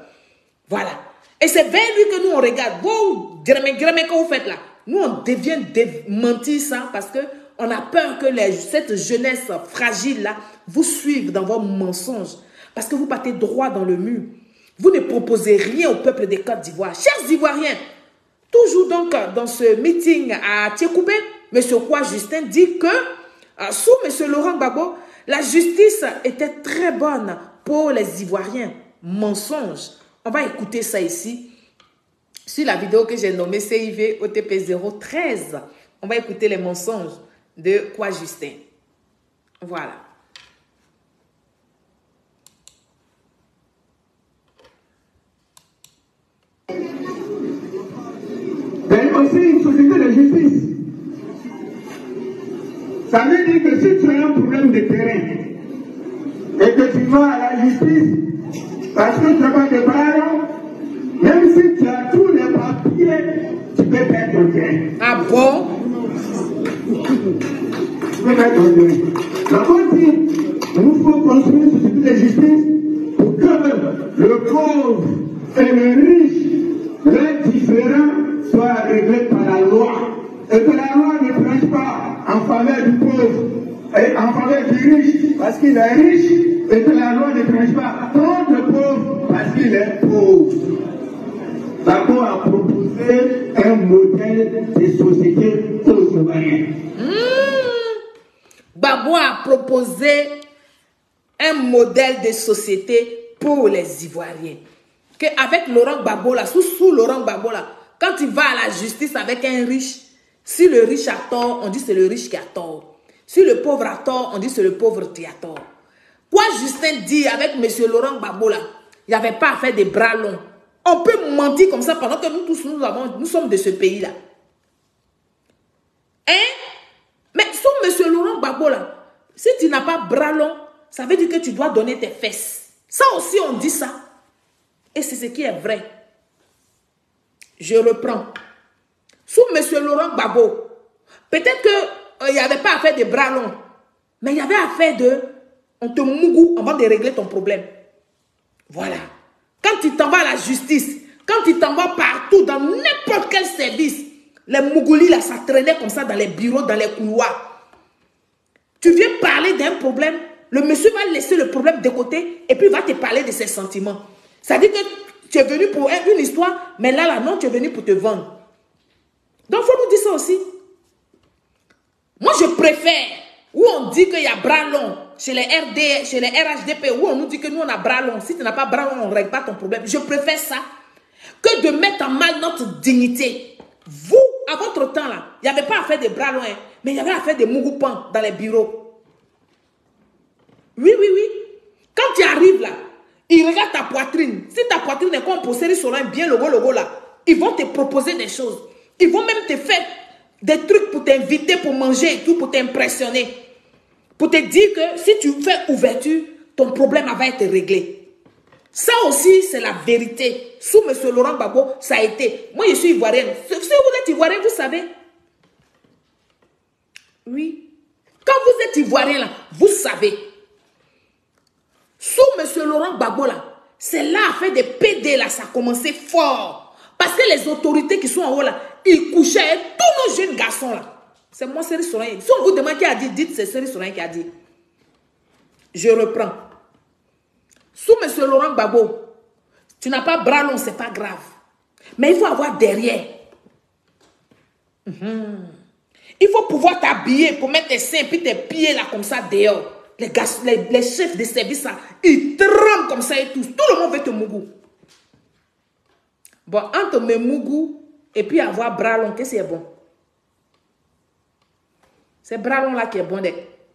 Voilà. Et c'est vers lui que nous on regarde. Vous, que vous faites là, nous on devient démentir ça parce que on a peur que cette jeunesse fragile là vous suive dans vos mensonges. Parce que vous partez droit dans le mur. Vous ne proposez rien au peuple des Côte d'Ivoire. Chers Ivoiriens, toujours donc dans ce meeting à Tchékoubé, M. Kwa Justin dit que sous M. Laurent Gbagbo, la justice était très bonne pour les Ivoiriens. Mensonge. On va écouter ça ici. Sur la vidéo que j'ai nommée CIV OTP 013. On va écouter les mensonges de Kwa Justin. Voilà. aussi une société de justice. Ça veut dire que si tu as un problème de terrain et que tu vas à la justice parce que tu n'as pas de bras, même si tu as tous les papiers, tu peux perdre ton terrain. Ah bon? Tu peux perdre ton terrain. Donc on dit, il faut construire une société de justice pour que le pauvre et le riche, les différents, soient réglés par la loi. Et que la loi ne prêche pas en faveur du pauvre et en faveur du riche parce qu'il est riche, et que la loi ne prêche pas contre le pauvre parce qu'il est pauvre. Gbagbo a proposé un modèle de société aux Ivoiriens. Gbagbo a proposé un modèle de société pour les Ivoiriens. Avec Laurent Gbagbo, là, sous Laurent Gbagbo, là, quand il va à la justice avec un riche, si le riche a tort, on dit c'est le riche qui a tort. Si le pauvre a tort, on dit c'est le pauvre qui a tort. Quoi Justin dit avec M. Laurent Gbagbo, là, il n'y avait pas à faire des bras longs. On peut mentir comme ça pendant que nous tous, nous sommes de ce pays-là. Hein? Mais sur M. Laurent Gbagbo, là, si tu n'as pas bras long, ça veut dire que tu dois donner tes fesses. Ça aussi, on dit ça. Et c'est ce qui est vrai. Je reprends. Sous M. Laurent Gbagbo, peut-être qu'il n'y avait pas à faire de bras longs, mais il y avait à faire de... On te mougou avant de régler ton problème. Voilà. Quand tu t'en vas à la justice, quand tu t'en vas partout, dans n'importe quel service, les mougoulis, là, ça traînait comme ça dans les bureaux, dans les couloirs. Tu viens parler d'un problème, le monsieur va laisser le problème de côté et puis il va te parler de ses sentiments. Ça dit que tu es venu pour une histoire, mais là, non, tu es venu pour te vendre. Donc, il faut nous dire ça aussi. Moi, je préfère où on dit qu'il y a bras long chez les RD, chez les RHDP, où on nous dit que nous, on a bras long. Si tu n'as pas bras long, on ne règle pas ton problème. Je préfère ça que de mettre en mal notre dignité. Vous, à votre temps, là, il n'y avait pas à faire des bras longs, hein, mais il y avait à faire des mougoupans dans les bureaux. Oui, oui, oui. Quand tu arrives là, ils regardent ta poitrine. Si ta poitrine est comme pour serrer sur un bien logo là, ils vont te proposer des choses. Ils vont même te faire des trucs pour t'inviter, pour manger et tout, pour t'impressionner. Pour te dire que si tu fais ouverture, ton problème va être réglé. Ça aussi, c'est la vérité. Sous M. Laurent Gbagbo, ça a été. Moi, je suis ivoirienne. Si vous êtes ivoirien, vous savez. Oui. Quand vous êtes ivoirien, là, vous savez. Sous M. Laurent Gbagbo, là, c'est là, à faire des PD, là, ça a commencé fort. Parce que les autorités qui sont en haut, là, ils couchaient tous nos jeunes garçons, là. C'est moi, Seri Soraï. Si on vous demande qui a dit, dites c'est Seri Soraï qui a dit. Je reprends. Sous M. Laurent Gbagbo, tu n'as pas bras long, c'est pas grave. Mais il faut avoir derrière. Il faut pouvoir t'habiller pour mettre tes seins puis tes pieds là comme ça dehors. Les chefs de service là, ils tremblent comme ça et tout. Tout le monde veut te mougou. Bon, entre me mougou et puis avoir bras long, qu'est-ce qui est bon? C'est bras long là qui est bon.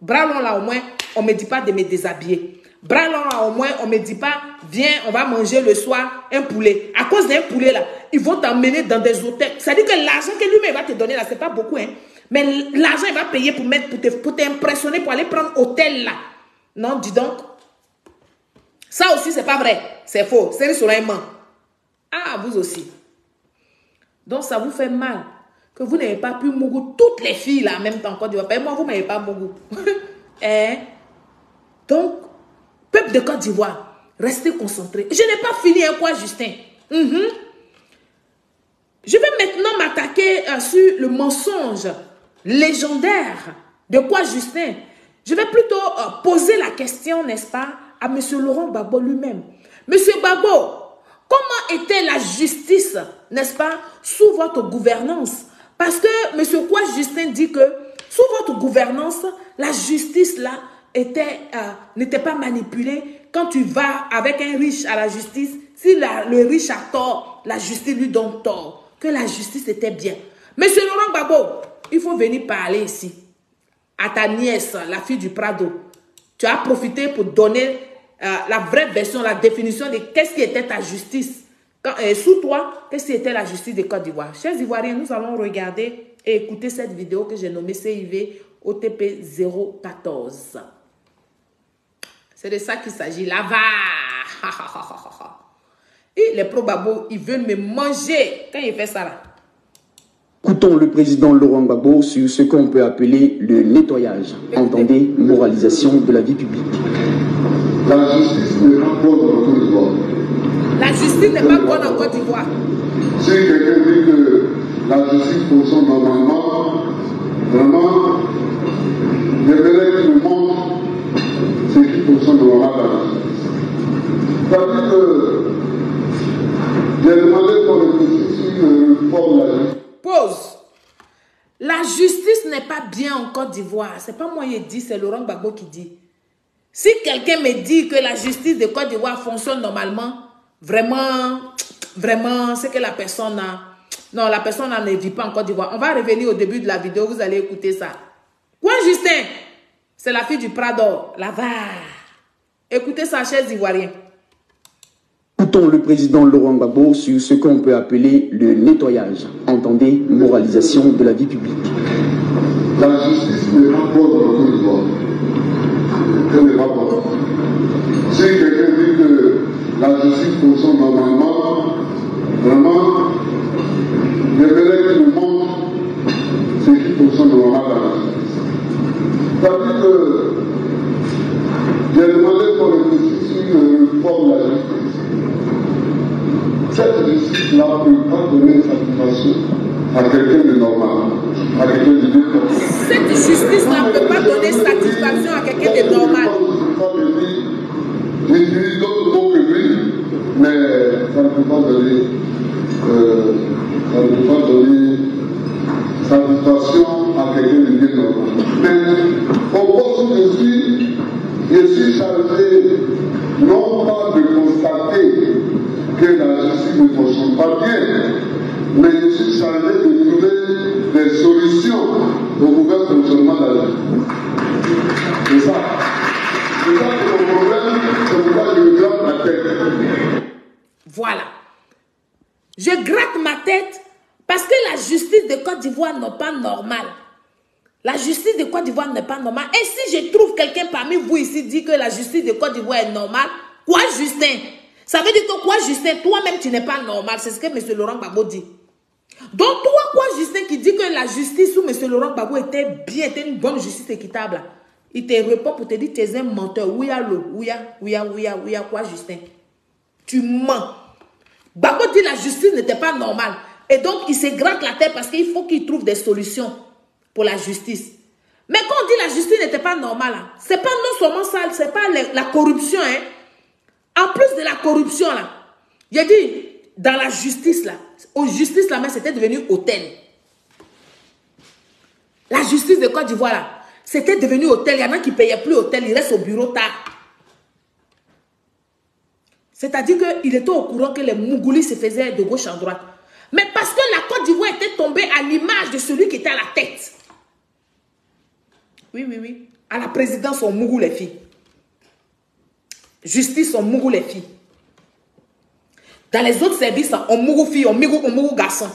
Bras long là au moins, on ne me dit pas de me déshabiller. Bras long là au moins, on ne me dit pas, viens, on va manger le soir un poulet. À cause d'un poulet là, ils vont t'emmener dans des hôtels. Ça dit que l'argent que lui-même va te donner là, c'est pas beaucoup, hein. Mais l'argent, il va payer pour t'impressionner, pour aller prendre hôtel là. Non, dis donc. Ça aussi, c'est pas vrai. C'est faux. C'est sur un ment. Ah, vous aussi. Donc, ça vous fait mal que vous n'avez pas pu mougou toutes les filles là en même temps. Et moi, vous ne m'avez pas mougou. Donc, peuple de Côte d'Ivoire, restez concentrés. Je n'ai pas fini un quoi, Justin. Je vais maintenant m'attaquer sur le mensonge légendaire de quoi, Justin. Je vais plutôt poser la question, n'est-ce pas, à M. Laurent Gbagbo lui-même. M. Gbagbo, comment était la justice, n'est-ce pas, sous votre gouvernance? Parce que M. Quoi Justin dit que sous votre gouvernance, la justice là n'était pas manipulée. Quand tu vas avec un riche à la justice, si le riche a tort, la justice lui donne tort. Que la justice était bien. M. Laurent Gbagbo, il faut venir parler ici. À ta nièce, la fille du Prado. Tu as profité pour donner la vraie version, la définition de qu'est-ce qui était ta justice. Sous toi, qu'est-ce qui était la justice de Côte d'Ivoire? Chers Ivoiriens, nous allons regarder et écouter cette vidéo que j'ai nommée CIV OTP 014. C'est de ça qu'il s'agit. Là-bas. Et les pro-babos, ils veulent me manger quand il fait ça là. Écoutons le président Laurent Gbagbo sur ce qu'on peut appeler le nettoyage. Entendez, moralisation de la vie publique. La justice n'est pas bonne en Côte d'Ivoire. La justice n'est pas bonne en Côte d'Ivoire. Si quelqu'un dit que la justice fonctionne normalement, vraiment, j'aimerais qu'il me montre ce qui fonctionne normalement dans la justice. C'est-à-dire que j'ai demandé qu'on réfléchisse sur le forme de la justice. Pause. La justice n'est pas bien en Côte d'Ivoire. C'est pas moi qui dis, c'est Laurent Gbagbo qui dit. Si quelqu'un me dit que la justice de Côte d'Ivoire fonctionne normalement, vraiment, c'est que la personne a... Non, la personne ne vit pas en Côte d'Ivoire. On va revenir au début de la vidéo, vous allez écouter ça. Quoi, Justin? C'est la fille du Prado. Là-bas. Écoutez ça, chers Ivoiriens. Écoutons le président Laurent Gbagbo sur ce qu'on peut appeler le nettoyage. Entendez, moralisation de la vie publique. La justice n'est pas bonne en Côte d'Ivoire. Elle n'est pas bonne. Si quelqu'un dit que la justice fonctionne normalement, vraiment, j'aimerais qu'il me montre ce qui fonctionne normalement dans la justice. C'est-à-dire que j'ai demandé qu'on réfléchisse sur le forme de la justice. Cette justice-là ne peut pas donner satisfaction à quelqu'un de normal, à quelqu'un de bien. Cette justice-là ne peut pas donner satisfaction à quelqu'un de normal. J'utilise d'autres mots que lui, mais ça ne peut pas donner, satisfaction à quelqu'un de bien normal. Mais au poste où je suis chargé non pas de constater que la justice ne fonctionne pas bien, mais je suis chargé de trouver des solutions au mauvais fonctionnement de la justice. C'est ça. C'est ça que mon problème, c'est pourquoi je me gratte ma tête. Voilà. Je gratte ma tête parce que la justice de Côte d'Ivoire n'est pas normale. La justice de Côte d'Ivoire n'est pas normale. Et si je trouve quelqu'un parmi vous ici dit que la justice de Côte d'Ivoire est normale, quoi, Justin? Ça veut dire que quoi, Justin? Toi-même, tu n'es pas normal. C'est ce que M. Laurent Gbagbo dit. Donc, toi, quoi, Justin, qui dit que la justice sous M. Laurent Gbagbo était bien, était une bonne justice équitable, il te répond pour te dire que tu es un menteur. Ouya, quoi, Justin? Tu mens. Gbagbo dit que la justice n'était pas normale. Et donc, il se gratte la tête parce qu'il faut qu'il trouve des solutions pour la justice. Mais quand on dit que la justice n'était pas normale, ce n'est pas non seulement ça, ce n'est pas la corruption. Hein. En plus de la corruption, là, il a dit, dans la justice, là, aux justices, là, mais c'était devenu hôtel. La justice de Côte d'Ivoire, là, c'était devenu hôtel. Il y en a qui ne payaient plus hôtel, ils restent au bureau tard. C'est-à-dire qu'il était au courant que les Mougoulis se faisaient de gauche en droite. Mais parce que la Côte d'Ivoire était tombée à l'image de celui qui était à la tête. Oui. À la présidence, on mougou les filles. Justice, on mougou les filles. Dans les autres services, on mougou filles, on mougou garçons.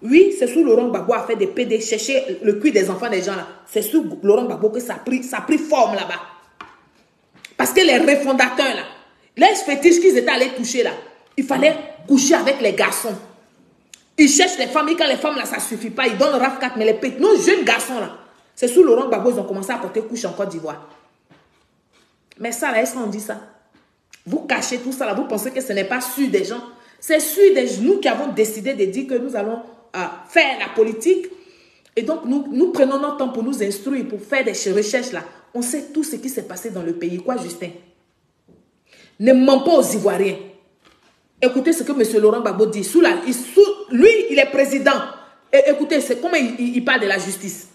Oui, c'est sous Laurent Gbagbo a fait des PD, chercher le cul des enfants des gens là. C'est sous Laurent Gbagbo que ça a pris forme là-bas. Parce que les refondateurs là, les fétiches qu'ils étaient allés toucher là, il fallait coucher avec les garçons. Ils cherchent les femmes et quand les femmes là, ça ne suffit pas, ils donnent RAF 4, mais les petits, nos jeunes garçons là, c'est sous Laurent Gbagbo, ils ont commencé à porter couche en Côte d'Ivoire. Mais ça là, est-ce qu'on dit ça? Vous cachez tout ça là, vous pensez que ce n'est pas sûr des gens. C'est sûr des nous qui avons décidé de dire que nous allons faire la politique. Et donc, nous prenons notre temps pour nous instruire, pour faire des recherches là. On sait tout ce qui s'est passé dans le pays. Quoi, Justin? Ne ment pas aux Ivoiriens. Écoutez ce que M. Laurent Gbagbo dit. Lui, il est président. Et écoutez, c'est comment il parle de la justice.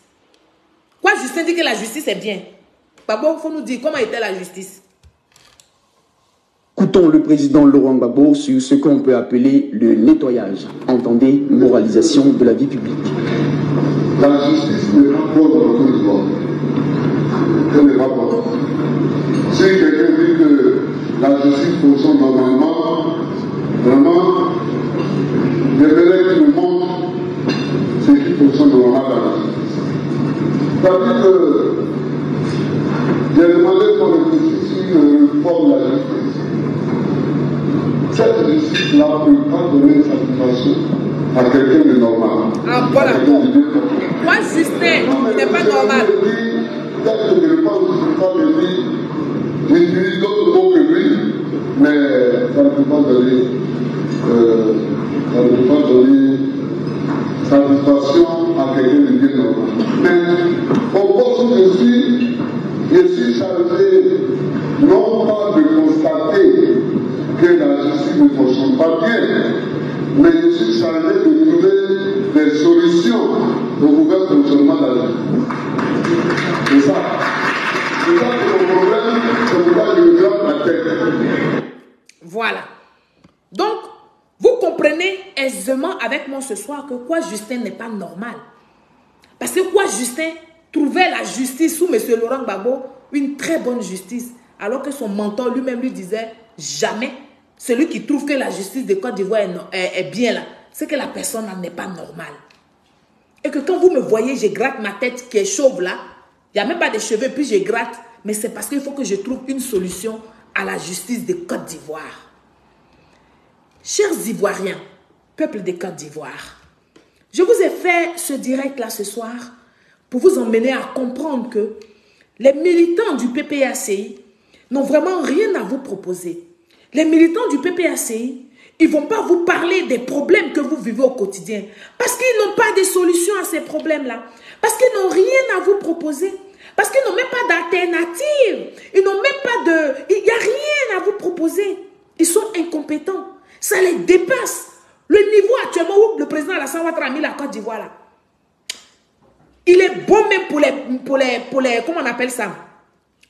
Quoi, Justin dit que la justice est bien. Gbagbo, il faut nous dire comment était la justice. Écoutons le président Laurent Gbagbo sur ce qu'on peut appeler le nettoyage. Entendez, moralisation de la vie publique. La justice n'est pas bonne dans le Côte d'Ivoire. Elle n'est pas bonne. Si quelqu'un dit que la justice fonctionne normalement, Vraiment, j'aimerais que le monde ce qui fonctionne normalement dans la justice. C'est-à-dire que j'ai demandé qu'on réfléchisse sur le réforme de la justice. Cette justice-là ne peut pas donner une satisfaction à quelqu'un de normal. Ah, voilà. Moi, Justin, il n'est pas normal. Peut-être que je ne pense pas le dire, j'utilise d'autres mots que lui, mais ça ne peut pas donner, satisfaction à quelqu'un de bien normal. Mais au poste où je suis chargé non pas de constater que la justice ne fonctionne pas bien, mais je suis chargé de trouver des solutions au mauvais fonctionnement de la justice. C'est ça. C'est ça que mon problème, c'est pourquoi je me gratte la tête. Voilà. Donc, vous comprenez aisément avec moi ce soir que quoi Justin n'est pas normal. Parce que quoi Justin trouvait la justice sous M. Laurent Gbagbo une très bonne justice, alors que son mentor lui-même lui disait jamais. Celui qui trouve que la justice de Côte d'Ivoire est bien là, c'est que la personne n'est pas normale. Et que quand vous me voyez, je gratte ma tête qui est chauve là, il n'y a même pas de cheveux, puis je gratte, mais c'est parce qu'il faut que je trouve une solution à la justice de Côte d'Ivoire. Chers Ivoiriens, peuple de Côte d'Ivoire, je vous ai fait ce direct là ce soir pour vous emmener à comprendre que les militants du PPACI n'ont vraiment rien à vous proposer. Les militants du PPACI, ils ne vont pas vous parler des problèmes que vous vivez au quotidien. Parce qu'ils n'ont pas de solution à ces problèmes-là. Parce qu'ils n'ont rien à vous proposer. Parce qu'ils n'ont même pas d'alternative. Ils n'ont même pas de... Il n'y a rien à vous proposer. Ils sont incompétents. Ça les dépasse. Le niveau actuellement où le président Alassane Ouattara a mis la Côte d'Ivoire là. Il est bon même pour les comment on appelle ça?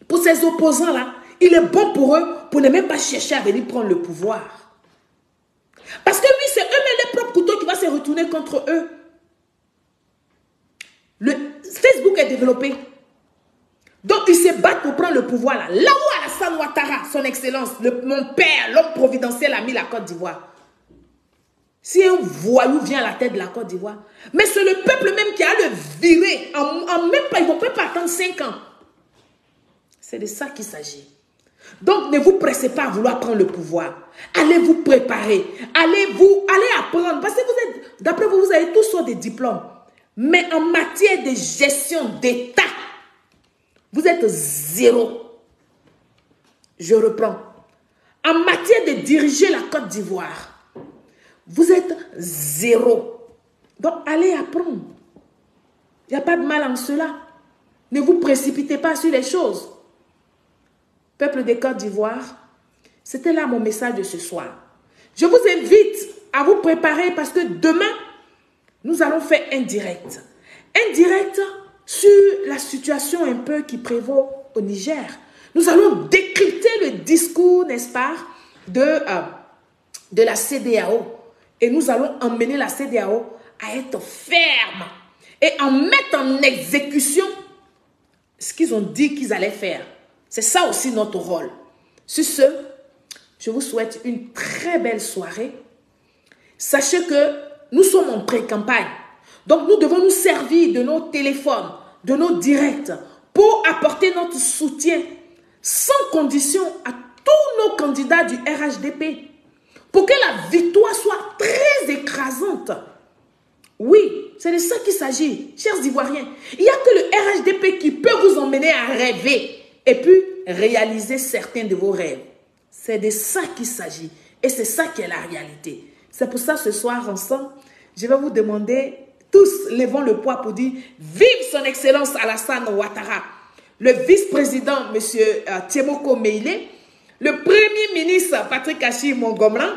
Pour ces opposants là. Il est bon pour eux pour ne même pas chercher à venir prendre le pouvoir. Parce que lui, c'est eux-mêmes les propres couteaux qui vont se retourner contre eux. Le Facebook est développé. Donc, ils se battent pour prendre le pouvoir là. Là où Alassane Ouattara, son excellence, mon père, l'homme providentiel, a mis la Côte d'Ivoire. Si un voyou vient à la tête de la Côte d'Ivoire, mais c'est le peuple même qui a le viré. Même pas, ils ne vont même pas attendre 5 ans. C'est de ça qu'il s'agit. Donc, ne vous pressez pas à vouloir prendre le pouvoir. Allez vous préparer. Allez apprendre. Parce que vous êtes, d'après vous, vous avez tous sortes de diplômes. Mais en matière de gestion d'État, vous êtes zéro. Je reprends. En matière de diriger la Côte d'Ivoire, vous êtes zéro. Donc, allez apprendre. Il n'y a pas de mal en cela. Ne vous précipitez pas sur les choses. Peuple de Côte d'Ivoire, c'était là mon message de ce soir. Je vous invite à vous préparer parce que demain, nous allons faire un direct. Un direct sur la situation un peu qui prévaut au Niger. Nous allons décrypter le discours, n'est-ce pas, de la CEDEAO. Et nous allons emmener la CEDEAO à être ferme et à mettre en exécution ce qu'ils ont dit qu'ils allaient faire. C'est ça aussi notre rôle. Sur ce, je vous souhaite une très belle soirée. Sachez que nous sommes en pré-campagne. Donc nous devons nous servir de nos téléphones, de nos directs, pour apporter notre soutien sans condition à tous nos candidats du RHDP. Pour que la victoire soit très écrasante. Oui, c'est de ça qu'il s'agit, chers Ivoiriens. Il n'y a que le RHDP qui peut vous emmener à rêver et puis réaliser certains de vos rêves. C'est de ça qu'il s'agit. Et c'est ça qui est la réalité. C'est pour ça ce soir ensemble, je vais vous demander, tous levons le poids pour dire vive son excellence Alassane Ouattara, le vice-président M. Tiemoko Meïle, le premier ministre Patrick Achille Mongomlan,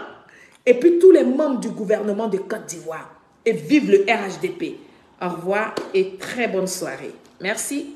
et puis tous les membres du gouvernement de Côte d'Ivoire. Et vive le RHDP. Au revoir et très bonne soirée. Merci.